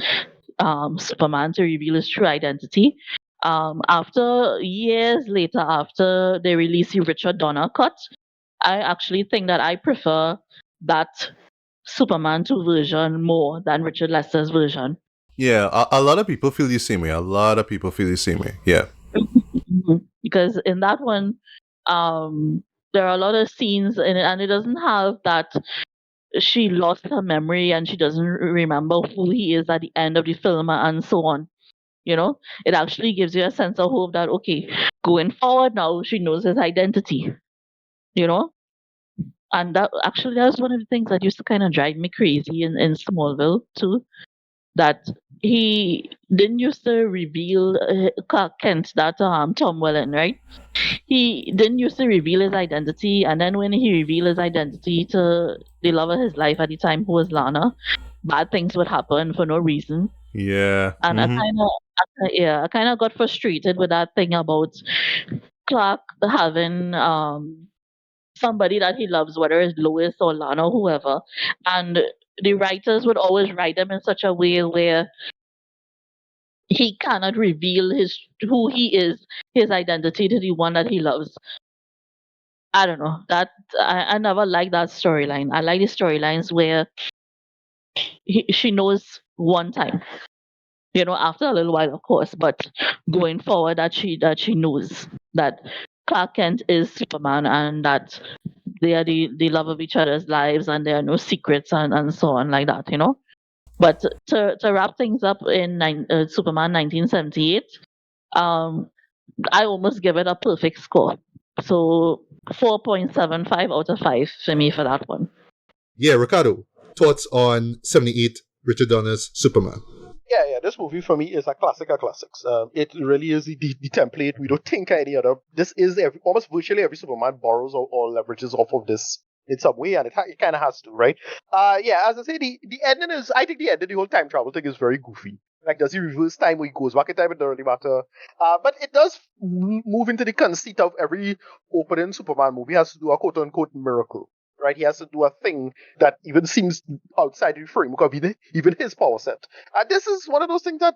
Superman to reveal his true identity. After years later, after they released the Richard Donner cut, I actually think that I prefer that Superman 2 version more than Richard Lester's version. Yeah, a lot of people feel the same way. A lot of people feel the same way. Yeah. Because in that one, um, there are a lot of scenes in it, and it doesn't have that she lost her memory and she doesn't remember who he is at the end of the film and so on. It actually gives you a sense of hope that okay, going forward now she knows his identity. You know, and that was one of the things that used to kind of drive me crazy in Smallville too. That he didn't used to reveal Clark Kent, that Tom Welling, right? He didn't used to reveal his identity, and then when he revealed his identity to the love of his life at the time, who was Lana, bad things would happen for no reason. Yeah. And I Mm-hmm. kind of, yeah, I kind of got frustrated with that thing about Clark having somebody that he loves, whether it's Lois or Lana, whoever, and the writers would always write them in such a way where he cannot reveal his who he is, his identity to the one that he loves. I don't know. That I never like that storyline. I like the storylines where she knows one time. After a little while, of course, but going forward, that she knows that Clark Kent is Superman and that they are the love of each other's lives and there are no secrets and so on like that. But to wrap things up in Superman 1978, um, I almost give it a perfect score. So 4.75 out of 5 for me for that one. Yeah, Ricardo, thoughts on 78 Richard Donner's Superman? Yeah. This movie for me is a classic of classics. It really is the template. We don't think any other. This is almost virtually every Superman borrows or leverages off of this in some way, and it kind of has to, right? Yeah. As I say, the ending is. I think the ending, the whole time travel thing is very goofy. Like, does he reverse time where he goes back in time? It doesn't really matter. But it does move into the conceit of every opening Superman movie has to do a quote unquote miracle. Right, he has to do a thing that even seems outside the framework of even his power set. And this is one of those things that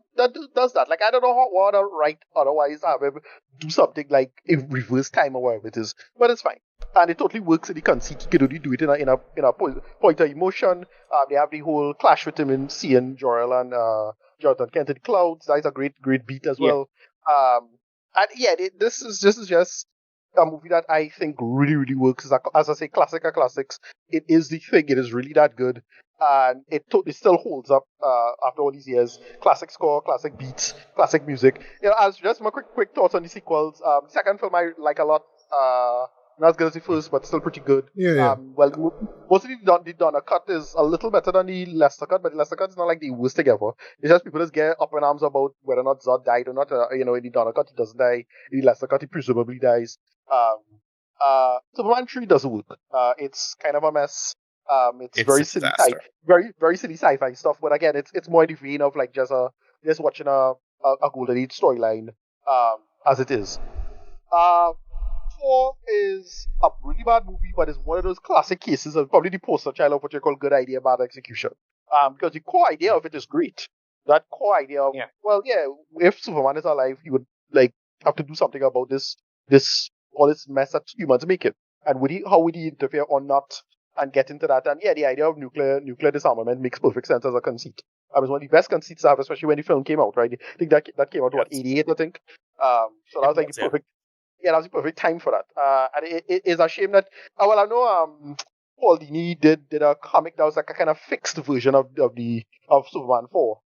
does that. Like, I don't know what to write otherwise. Have him do something like a reverse time or whatever it is, but it's fine. And it totally works in the conceit. He can only do it in a point of emotion. They have the whole clash with him in seeing Jor-el and Jonathan Kent in the clouds. That is a great beat as well. And yeah, this is just a movie that I think really works. As I say, classic of classics. It is the thing. It is really that good, and it still holds up after all these years. Classic score, classic beats, classic music. As just my quick thoughts on the sequels. Second film I like a lot. Not as good as the first, but still pretty good. Yeah. Well, mostly the Donner cut is a little better than the Lester cut, but the Lester cut is not like the worst thing ever. It's just people just get up in arms about whether or not Zod died or not. In the Donner cut, he doesn't die. In the Lester cut, he presumably dies. Superman 3 doesn't work. It's kind of a mess. It's very silly very silly sci-fi stuff. But again, it's more in the vein of like just watching a Golden Age storyline, as it is. 4 is a really bad movie, but it's one of those classic cases of probably the poster child of what you call good idea, bad execution. Because the core idea of it is great. That core idea of, if Superman is alive, he would like have to do something about all this mess that humans make it. And how would he interfere or not and get into that? And yeah, the idea of nuclear disarmament makes perfect sense as a conceit. It was one of the best conceits I have, especially when the film came out, right? I think that came out, 88, I think? So that was like the perfect... Yeah, that was the perfect time for that. And it is a shame that... I know Paul Dini did a comic that was like a kind of fixed version of Superman 4.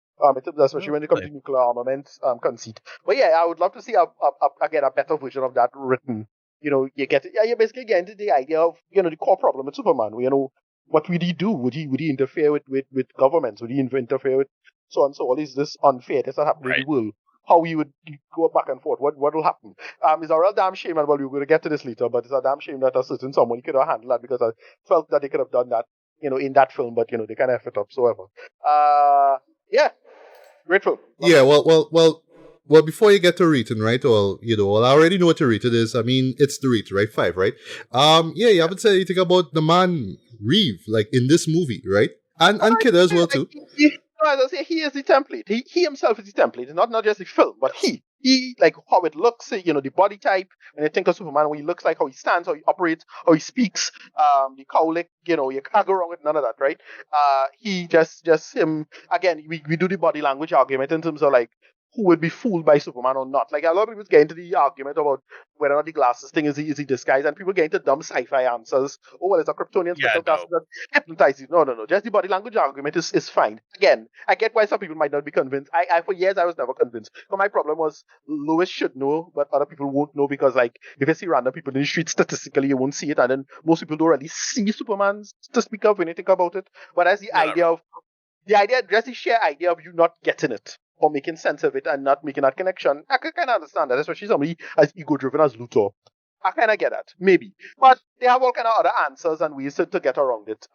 Especially when it comes to nuclear armament conceit. But yeah, I would love to see again a better version of that written. You basically get into the idea of the core problem with Superman. What would he do? Would he interfere with governments? Would he interfere with so on? So all this unfairness that happened in the world. How he would go back and forth. What will happen? It's a real damn shame, and well, we're going to get to this later, but it's a damn shame that a certain someone could have handled that, because I felt that they could have done that, in that film, but they kind of effed up so ever. Yeah, great film. Yeah, well, before you get to rating, right? Well, I already know what your rating is. I mean, it's the rating, right? 5, right? You haven't said anything about the man Reeve, like in this movie, right? And Kid as well too. As I say, he is the template. He himself is the template. Not just the film, but he like how it looks. The body type. When you think of Superman, when he looks like, how he stands, how he operates, how he speaks. The cowlick. You can't go wrong with none of that, right? He just him again. We do the body language argument in terms of like who would be fooled by Superman or not. Like, a lot of people get into the argument about whether or not the glasses thing is he disguised, and people get into dumb sci-fi answers. Oh, well, it's a Kryptonian special glasses that hypnotize you. No. Just the body language argument is fine. Again, I get why some people might not be convinced. I for years I was never convinced. But my problem was Lois should know, but other people won't know, because like if you see random people in the street, statistically you won't see it, and then most people don't really see Superman to speak of when you think about it. But that's the just the sheer idea of you not getting it, or making sense of it and not making that connection. I can kind of understand that, especially somebody as ego-driven as Luthor. I kind of get that, maybe. But they have all kind of other answers and ways to get around it,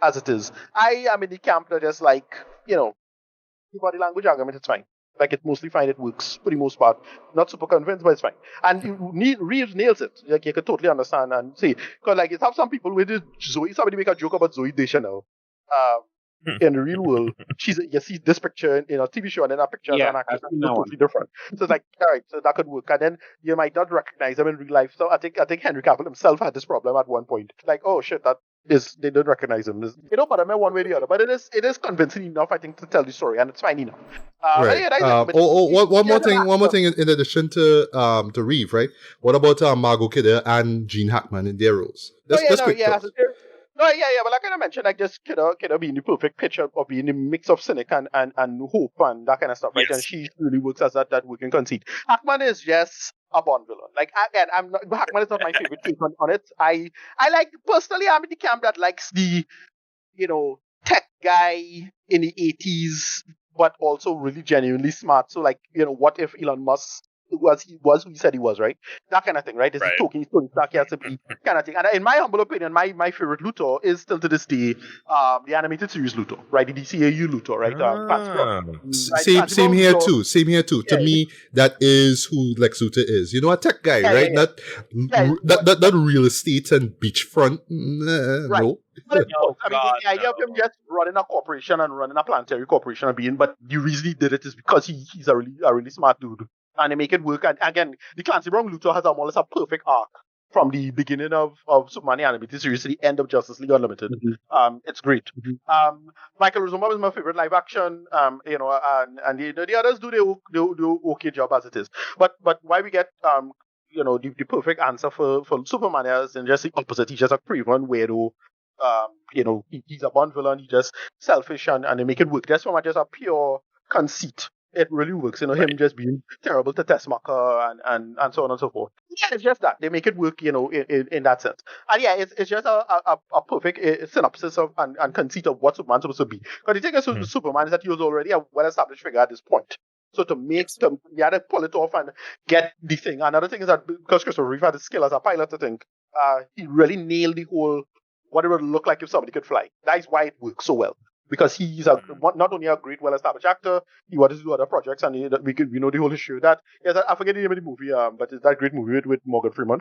as it is. I am in the camp that just like, the body language argument, it's fine. Like, it's mostly fine, it works for the most part. Not super convinced, but it's fine. And Reeves nails it. Like, you can totally understand and see. Because, like, you have some people with somebody make a joke about Zooey Deschanel. In the real world, you see this picture in a TV show, and then a picture and actress totally different. So it's like, all right, so that could work. And then you might not recognize them in real life. So I think Henry Cavill himself had this problem at one point. Like, oh shit, they don't recognize him. You know, but I mean one way or the other. But it is convincing enough, I think, to tell the story, and it's fine enough. But Right. yeah, but One more thing. One more thing. In addition to Reeve, right? What about Margot Kidder and Gene Hackman in their roles? That's quick thoughts. No, yeah. But like I mentioned, like just Kidder being the perfect picture of being the mix of cynic and hope and that kind of stuff, right? Yes. And she really works as that working conceit. Hackman is just a Bond villain. Like again, Hackman is not my favorite take on it. I like personally, I'm in the camp that likes the tech guy in the 80s, but also really genuinely smart. So like, what if Elon Musk was who he said he was, right? That kind of thing, right? Is he talking Tony Stark he has to be kind of thing. And in my humble opinion, my favorite Luthor is still to this day the animated series Luthor, right? The DCAU Luthor, right? Same here too. Same here too. To me, that is who Lex Luthor is. You know, a tech guy, right? Not real estate and beachfront. No. But the idea of him just running a corporation and running a planetary corporation but the reason he did it is because he's a really smart dude. And they make it work. And again, the Clancy Brown Luthor has more or less a perfect arc from the beginning of Superman the animated series to the end of Justice League Unlimited. Mm-hmm. It's great. Mm-hmm. Michael Rosenbaum is my favorite live action. And the others do okay job as it is. But why we get the perfect answer for Superman is just the opposite. He's just a craven weirdo. He's a Bond villain. He's just selfish and they make it work. That's from just a pure conceit. It really works, him just being terrible to Tessmacher and so on and so forth. Yeah, it's just that they make it work, in that sense. And yeah, it's just a perfect synopsis of and conceit of what Superman's supposed to be. Because the thing is with Superman is that he was already a well-established figure at this point. So you had to pull it off and get the thing. Another thing is that because Christopher Reeve had the skill as a pilot, I think, he really nailed the whole what it would look like if somebody could fly. That is why it works so well. Because he's not only a great, well-established actor, he wanted to do other projects, and we know the whole issue that. Yes, I forget the name of the movie, but it's that great movie with Morgan Freeman.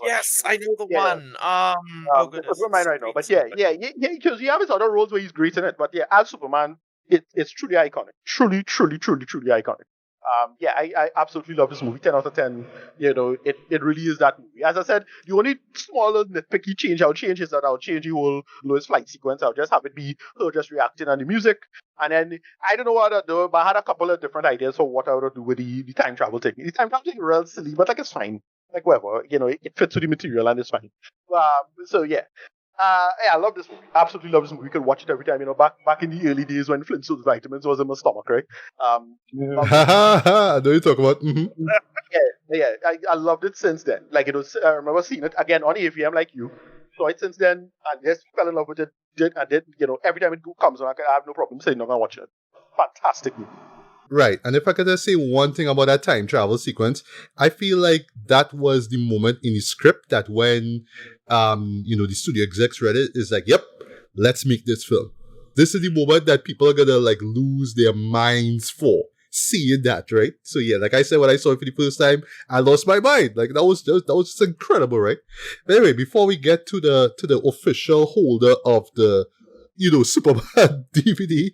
Yes, I know the one. Oh goodness, it's mine right now. But because you have his other roles where he's great in it. But yeah, as Superman, it's truly iconic, truly iconic. I absolutely love this movie. 10 out of 10. It really is that movie. As I said, the only smaller nitpicky change I'll change is that I'll change the whole Lois flight sequence. I'll just have it be her just reacting on the music. And then I don't know what I'll do, but I had a couple of different ideas for what I would do with the time travel thing. The time travel thing is real silly, but like it's fine. Like whatever, it fits with the material and it's fine. I love this movie. Absolutely love this movie. You can watch it every time. Back in the early days when Flintstones vitamins was in my stomach, right? I know you talk about. Mm-hmm. I loved it since then. Like I remember seeing it again on AVM like you. Saw it since then and just fell in love with it. Every time it comes on, I have no problem saying I'm gonna watch it. Fantastic movie. Right, and if I could just say one thing about that time travel sequence, I feel like that was the moment in the script that when, the studio execs read it, is like, yep, let's make this film. This is the moment that people are gonna lose their minds for seeing that, right? So yeah, like I said, when I saw it for the first time, I lost my mind. Like that was just incredible, right? But anyway, before we get to the official holder of the Superman DVD.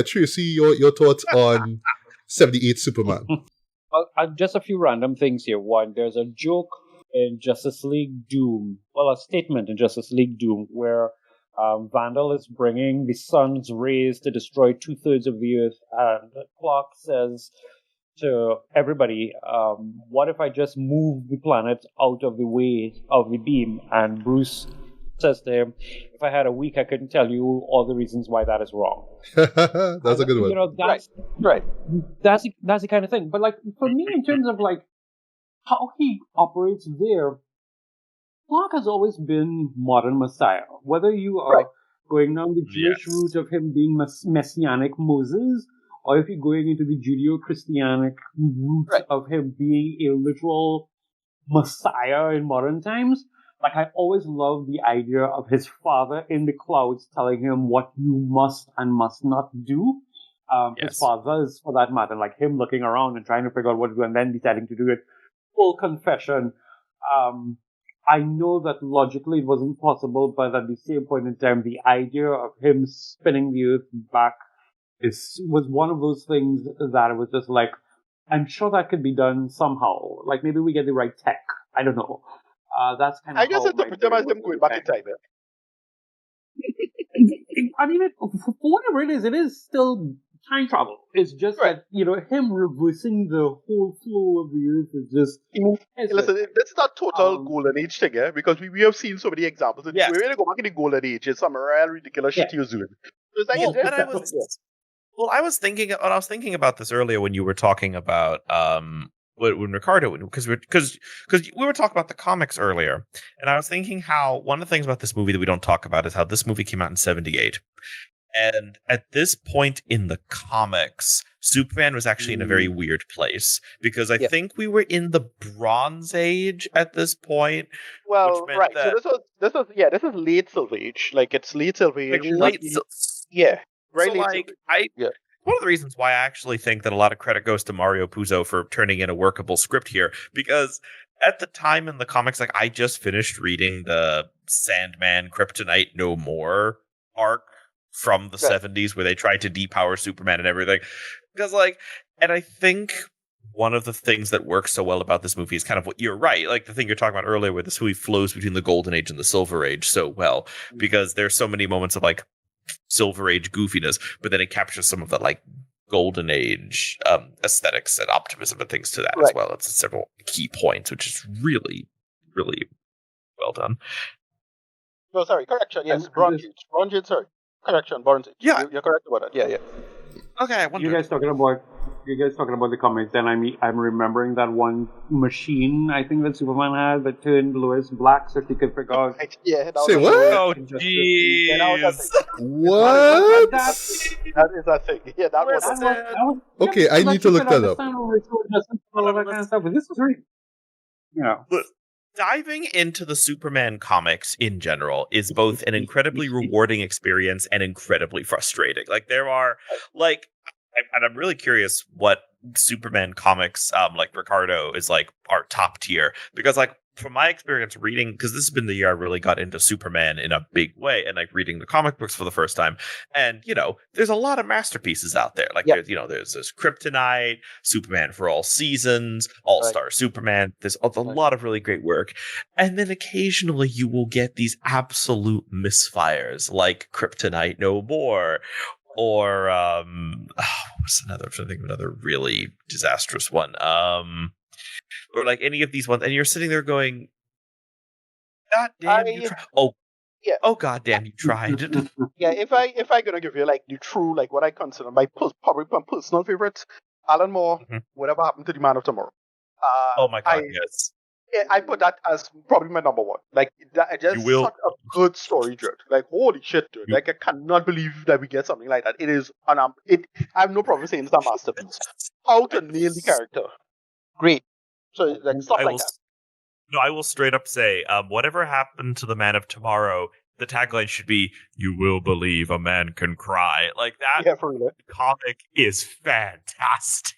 Tracy, your thoughts on 78 Superman? Just a few random things here. One, there's a joke in Justice League Doom, a statement in Justice League Doom where Vandal is bringing the sun's rays to destroy 2/3 of the Earth, and Clark says to everybody, what if I just move the planet out of the way of the beam? And Bruce says to him, if I had a week, I couldn't tell you all the reasons why that is wrong. That's a good one. That's right. That's the kind of thing. But for me, in terms of how he operates there, Clark has always been modern Messiah. Whether you are going down the Jewish route of him being messianic Moses, or if you're going into the Judeo-Christianic route of him being a literal Messiah in modern times. I always loved the idea of his father in the clouds telling him what you must and must not do. His father's, for that matter, him looking around and trying to figure out what to do and then deciding to do it. Full confession. I know that logically it wasn't possible, but at the same point in time, the idea of him spinning the earth back was one of those things that it was just I'm sure that could be done somehow. Maybe we get the right tech. I don't know. That's kind of. I guess interpret him as him going back in time. I mean, for whatever it is still time travel. It's just that, him reversing the whole flow of the earth is just... Listen, this is not total golden age thing, yeah? Because we have seen so many examples. Yes. We're going to go back in the golden age. It's some real ridiculous shit he was doing. So it's like, I was thinking about this earlier when you were talking about when Ricardo, because we were talking about the comics earlier, and I was thinking how one of the things about this movie that we don't talk about is how this movie came out in 1978. And at this point in the comics, Superman was actually in a very weird place because I think we were in the Bronze Age at this point. Well, right. So this is late Silver Age. Like, it's late Silver Age. Right, so, late one of the reasons why I actually think that a lot of credit goes to Mario Puzo for turning in a workable script here, because at the time in the comics, like, I just finished reading the Sandman Kryptonite No More arc from the 70s where they tried to depower Superman and everything. Because, like, and I think one of the things that works so well about this movie is kind of what you're right. Like the thing you're talking about earlier where this movie flows between the Golden Age and the Silver Age so well, because there's so many moments of like Silver Age goofiness, but then it captures some of the like Golden Age aesthetics and optimism and things to that as well. It's several key points, which is really, really well done. No, sorry, correction. Yes, Bronze Age, sorry. Correction, Bronze Age. Yeah. You're correct about that. Yeah. Okay, you guys talking about the comics, and I'm remembering that one machine I think that Superman had that turned Lois black so she could figure out. Say what? Oh jeez! What? That is that thing. Yeah, that was. Okay, I need to look that up. This was really, diving into the Superman comics in general is both an incredibly rewarding experience and incredibly frustrating. Like there are, like, and I'm really curious what Superman comics, like Ricardo is like our top tier, because like from my experience reading, because this has been the year I really got into Superman in a big way, and like reading the comic books for the first time, and there's a lot of masterpieces out there. Like there's this Kryptonite, Superman for All Seasons, All-Star Superman. There's a lot of really great work, and then occasionally you will get these absolute misfires, like Kryptonite No More. Or what's another? I'm trying to think of another really disastrous one. Or like any of these ones, and you're sitting there going, "God damn, you tried!" Oh, God damn, you tried. If I gonna give you like the true, like what I consider my probably my personal favorites, Alan Moore, Whatever Happened to the Man of Tomorrow. Oh my God, yes. I put that as probably my number one. Like, that just such a good story, dude. Like, holy shit, dude. Like, I cannot believe that we get something like that. It is I have no problem saying it's a masterpiece. How to nail the character. Great. So, like, stuff like that. No, I will straight up say, whatever happened to the Man of Tomorrow, the tagline should be, "You will believe a man can cry." Like, that comic is fantastic.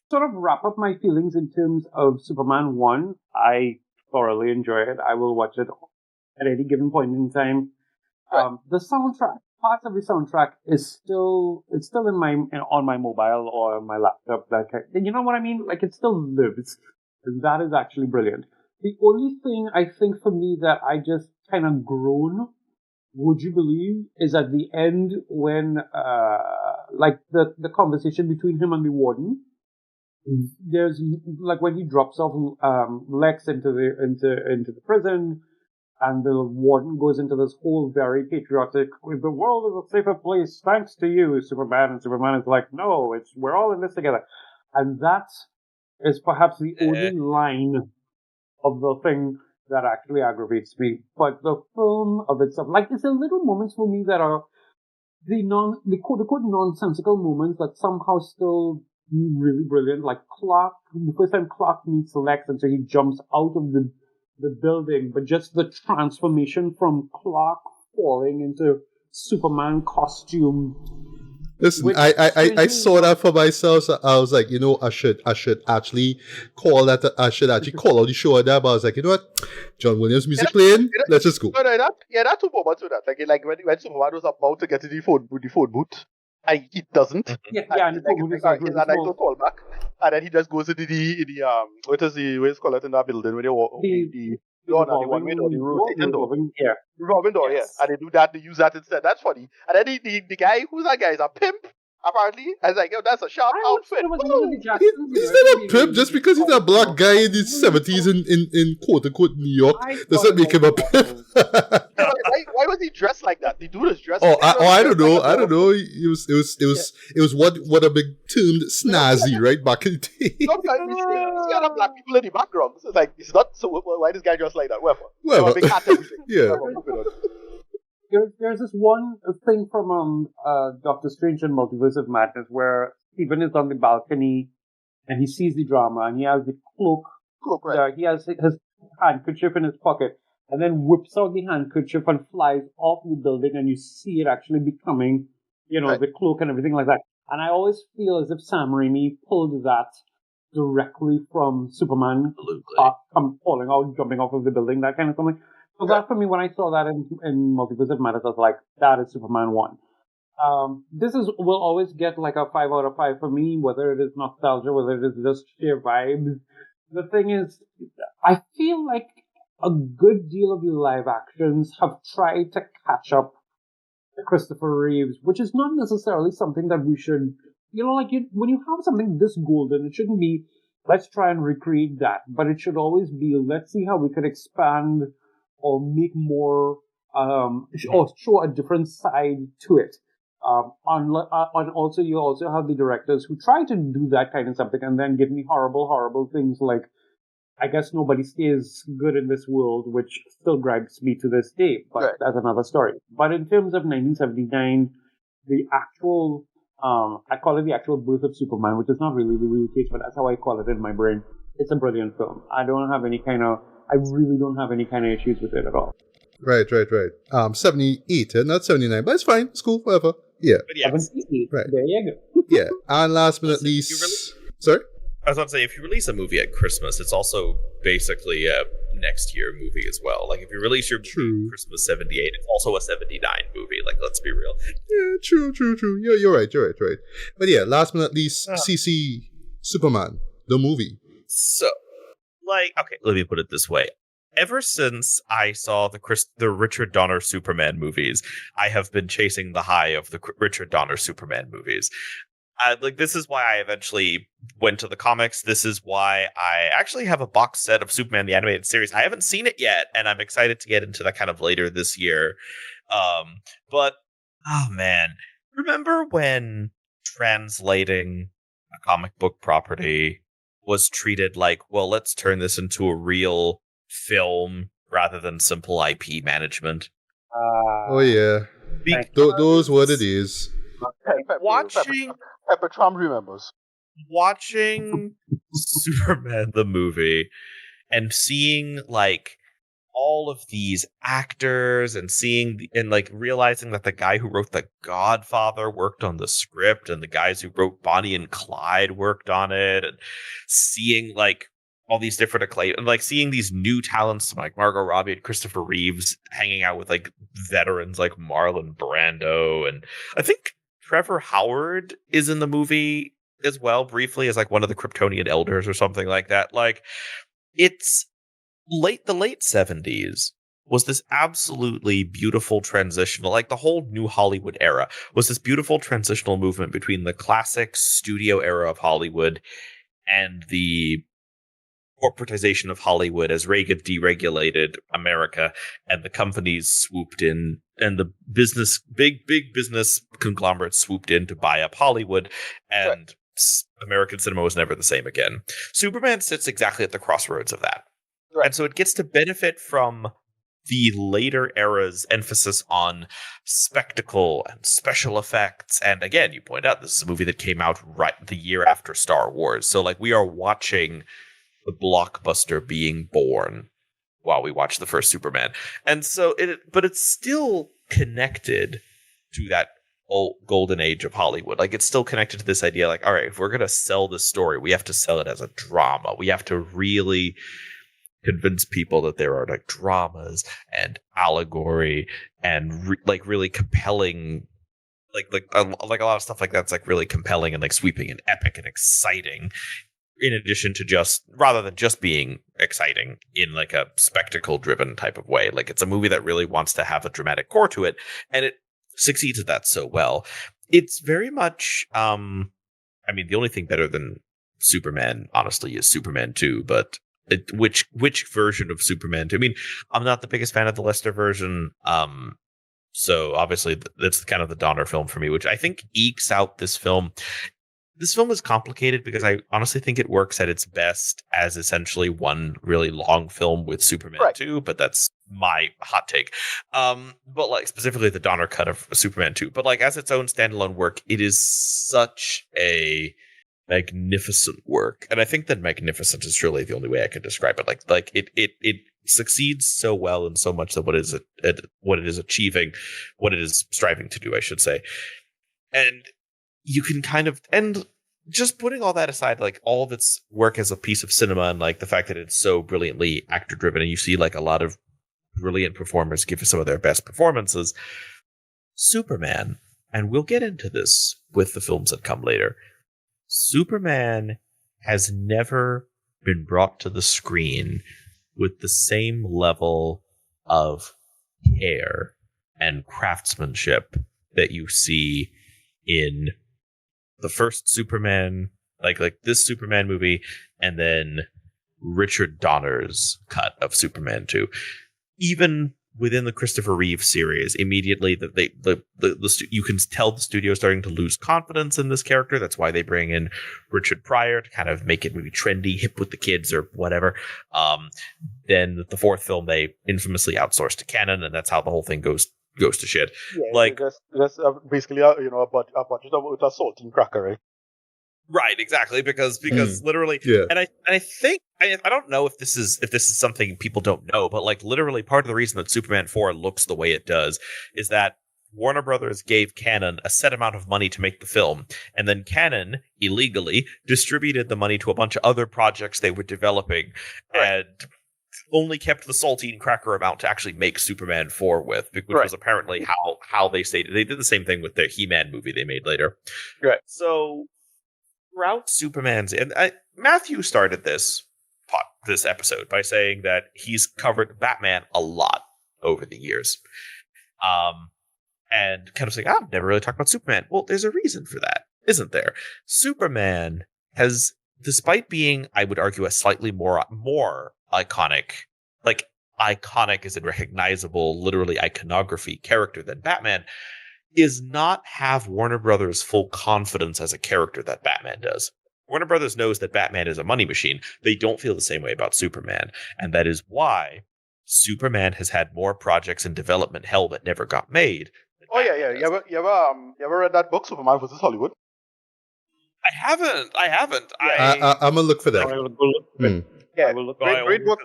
Sort of wrap up my feelings in terms of Superman 1. I thoroughly enjoy it. I will watch it at any given point in time. The soundtrack, parts of the soundtrack is still on my mobile or my laptop. You know what I mean? Like, it still lives. And that is actually brilliant. The only thing I think for me that I just kind of groan, would you believe, is at the end when like the conversation between him and the warden. There's like when he drops off Lex into the prison, and the warden goes into this whole very patriotic, "The world is a safer place thanks to you, Superman," and Superman is like, "No, we're all in this together," and that is perhaps the only line of the thing that actually aggravates me. But the film of itself, like, there's a little moments for me that are the quote-unquote nonsensical moments that somehow still really brilliant. Like Clark, the first time Clark meets Lex, and so he jumps out of the building, but just the transformation from Clark falling into Superman costume. Listen, I saw that for myself. So I was like, I should actually call that. I should actually call out the show at that. But I was like, you know what, John Williams music playing. Let's just go. That's two moments with that. Like when Superman was about to get to the phone booth. And he doesn't. And I don't call back. And then he just goes into the what is call it in that building when they walk door, not the one-way door, the rotating door. Yeah. Revolving door, Yes. yeah. And they use that instead. That's funny. And then the guy, who's that guy? Is a pimp, apparently. I was like, yo, that's a sharp outfit. He's not a pimp just because he's a black guy in the 70s in quote unquote New York. Does that make him a pimp? Why was he dressed like that? The dude is dressed. I don't know. I don't know. It was what have been termed snazzy, right, back in the day. Sometimes we see other black people in the background. So it's like, it's not so. Why this guy dressed like that? Whatever. Whatever. Big hat and everything. Yeah. There's this one thing from Doctor Strange and Multiverse of Madness where Stephen is on the balcony and he sees the drama and he has the cloak. Right. He has his handkerchief in his pocket and then whips out the handkerchief and flies off the building and you see it actually becoming, Right. the cloak and everything like that. And I always feel as if Sam Raimi pulled that directly from Superman falling out, jumping off of the building, that kind of something. So that for me, when I saw that in Multiverse of Madness, I was like, that is Superman 1. Will always get like a 5 out of 5 for me, whether it is nostalgia, whether it is just sheer vibes. The thing is, I feel like a good deal of the live actions have tried to catch up to Christopher Reeves, which is not necessarily something that we should, when you have something this golden, it shouldn't be, let's try and recreate that, but it should always be, let's see how we could expand or make more, or show a different side to it. And also, you also have the directors who try to do that kind of something and then give me horrible, horrible things like, I guess nobody stays good in this world, which still gripes me to this day, but that's another story. But in terms of 1979, the actual, I call it the actual birth of Superman, which is not really the real case, but that's how I call it in my brain. It's a brilliant film. I really don't have any kind of issues with it at all. Right. 78, not 79, but it's fine. It's cool, whatever. Yeah. But yeah, 78. Right. There you go. Yeah. And last but not least, sorry? I was about to say, if you release a movie at Christmas, it's also basically a next year movie as well. Like, if you release your movie Christmas 78, it's also a 79 movie. Like, let's be real. Yeah, true. You're right. But yeah, last but not least, CC Superman, the movie. So, okay, let me put it this way. Ever since I saw the Richard Donner Superman movies, I have been chasing the high of the Richard Donner Superman movies. This is why I eventually went to the comics. This is why I actually have a box set of Superman the Animated Series. I haven't seen it yet, and I'm excited to get into that kind of later this year. But, oh man, remember when translating a comic book property was treated like, well, let's turn this into a real film rather than simple IP management? Oh yeah, those what it is. Peppertron remembers. Watching Superman the movie and seeing all of these actors and realizing that the guy who wrote The Godfather worked on the script and the guys who wrote Bonnie and Clyde worked on it, and seeing all these different acclaim and seeing these new talents like Margot Robbie and Christopher Reeves hanging out with veterans like Marlon Brando, and I think Trevor Howard is in the movie as well, briefly, as one of the Kryptonian elders or something like that. It's the late 70s was this absolutely beautiful transitional, the whole new Hollywood era was this beautiful transitional movement between the classic studio era of Hollywood and the corporatization of Hollywood as Reagan deregulated America and the companies swooped in and the big business conglomerates swooped in to buy up Hollywood, and American cinema was never the same again. Superman sits exactly at the crossroads of that. Right. And so it gets to benefit from the later era's emphasis on spectacle and special effects. And again, you point out this is a movie that came out right the year after Star Wars. So we are watching the blockbuster being born while we watch the first Superman. And so but it's still connected to that old golden age of Hollywood. It's still connected to this idea, all right, if we're going to sell this story, we have to sell it as a drama. We have to really convince people that there are dramas and allegory and really compelling, a lot of stuff like that's really compelling and sweeping and epic and exciting. in addition to rather than just being exciting in like a spectacle driven type of way. Like it's a movie that really wants to have a dramatic core to it, and it succeeds at that so well. It's very much the only thing better than Superman honestly is Superman 2, but which version of Superman 2? I mean, I'm not the biggest fan of the Lester version. So obviously that's kind of the Donner film for me, which I think ekes out this film. This film is complicated because I honestly think it works at its best as essentially one really long film with Superman 2, but that's my hot take. But like specifically the Donner cut of Superman 2, but like as its own standalone work, it is such a magnificent work. And I think that magnificent is really the only way I can describe it. Like it succeeds so well in so much that what it is achieving, what it is striving to do, I should say. And you can kind of, and just putting all that aside, like all of its work as a piece of cinema and like the fact that it's so brilliantly actor driven and you see like a lot of brilliant performers give some of their best performances. Superman, and we'll get into this with the films that come later, Superman has never been brought to the screen with the same level of care and craftsmanship that you see in the first Superman, like this Superman movie, and then Richard Donner's cut of Superman 2. Even within the Christopher Reeve series, immediately that you can tell the studio is starting to lose confidence in this character. That's why they bring in Richard Pryor to kind of make it maybe trendy, hip with the kids or whatever. Then the fourth film they infamously outsourced to Canon, and that's how the whole thing goes to shit. Yeah, like that's basically a budget with a saltine cracker, right? Right, exactly, because literally, Yeah. and I think I don't know if this is something people don't know, but like literally part of the reason that Superman 4 looks the way it does is that Warner Brothers gave Canon a set amount of money to make the film, and then Canon illegally distributed the money to a bunch of other projects they were developing, and only kept the saltine cracker amount to actually make Superman 4 with, which was apparently how they stated. They did the same thing with the He-Man movie they made later. Right. So throughout Superman's, and Matthew started this episode by saying that he's covered Batman a lot over the years, and kind of saying, I've never really talked about Superman. Well, there's a reason for that, isn't there? Superman has, despite being, I would argue, a slightly more iconic, like iconic as in recognizable, literally iconography character than Batman, is not have Warner Brothers' full confidence as a character that Batman does. Warner Brothers knows that Batman is a money machine. They don't feel the same way about Superman. And that is why Superman has had more projects in development hell that never got made. Oh, yeah. You ever read that book, Superman vs. Hollywood? I haven't. I'm going to look for that. Yeah, great book,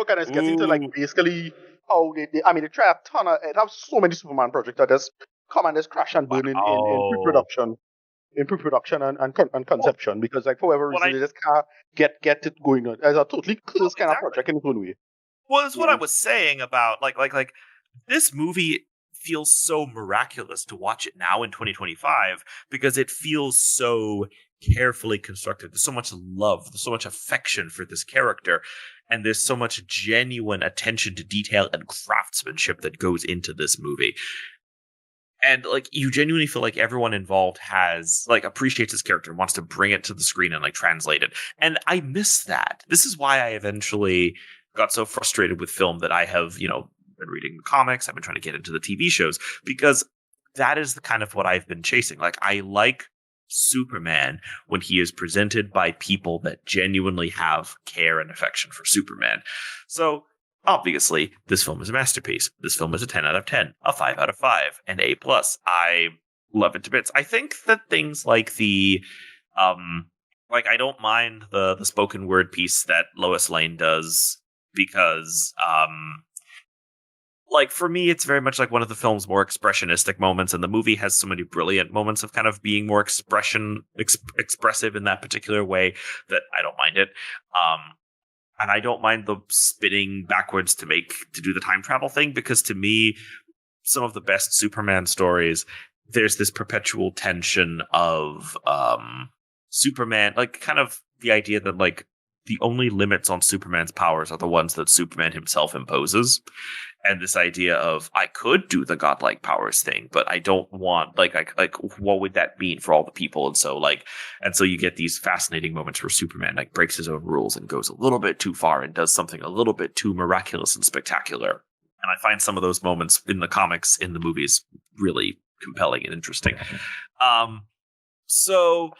and it's getting to like basically how they try a ton of, it has so many Superman projects that just come and just crash and burn in pre-production and conception, because like for whatever reason they just can't get it going on as a totally close kind of project in its own way. Well, that's what I was saying about like this movie feels so miraculous to watch it now in 2025 because it feels so carefully constructed. There's so much love, there's so much affection for this character, and there's so much genuine attention to detail and craftsmanship that goes into this movie. And like you genuinely feel like everyone involved has like appreciates this character and wants to bring it to the screen and like translate it. And I miss that. This is why I eventually got so frustrated with film that I have, been reading the comics, I've been trying to get into the TV shows, because that is the kind of what I've been chasing. Like I like Superman when he is presented by people that genuinely have care and affection for Superman. So obviously this film is a masterpiece. This film is a 10 out of 10, a 5 out of 5, and A+. I love it to bits. I think that things like the I don't mind the spoken word piece that Lois Lane does, because for me, it's very much like one of the film's more expressionistic moments, and the movie has so many brilliant moments of kind of being more expressive in that particular way that I don't mind it. And I don't mind the spinning backwards to do the time travel thing, because to me, some of the best Superman stories, there's this perpetual tension of Superman, like kind of the idea that like the only limits on Superman's powers are the ones that Superman himself imposes. And this idea of I could do the godlike powers thing, but I don't want like what would that mean for all the people? And so you get these fascinating moments where Superman like breaks his own rules and goes a little bit too far and does something a little bit too miraculous and spectacular. And I find some of those moments in the comics, in the movies, really compelling and interesting. So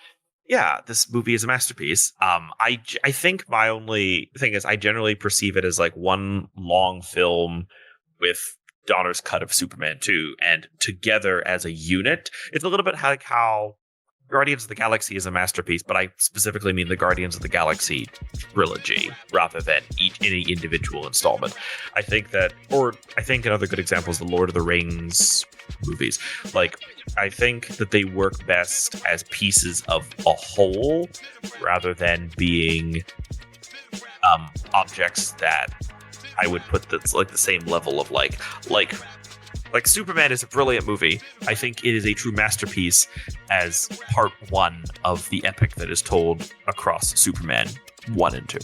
yeah, this movie is a masterpiece. I think my only thing is I generally perceive it as like one long film with Donner's cut of Superman 2, and together as a unit. It's a little bit like how Guardians of the Galaxy is a masterpiece, but I specifically mean the Guardians of the Galaxy trilogy rather than any individual installment. I think another good example is the Lord of the Rings movies. Like, I think that they work best as pieces of a whole rather than being objects that I would put that's like the same level of like Superman is a brilliant movie. I think it is a true masterpiece as part one of the epic that is told across Superman 1 and 2.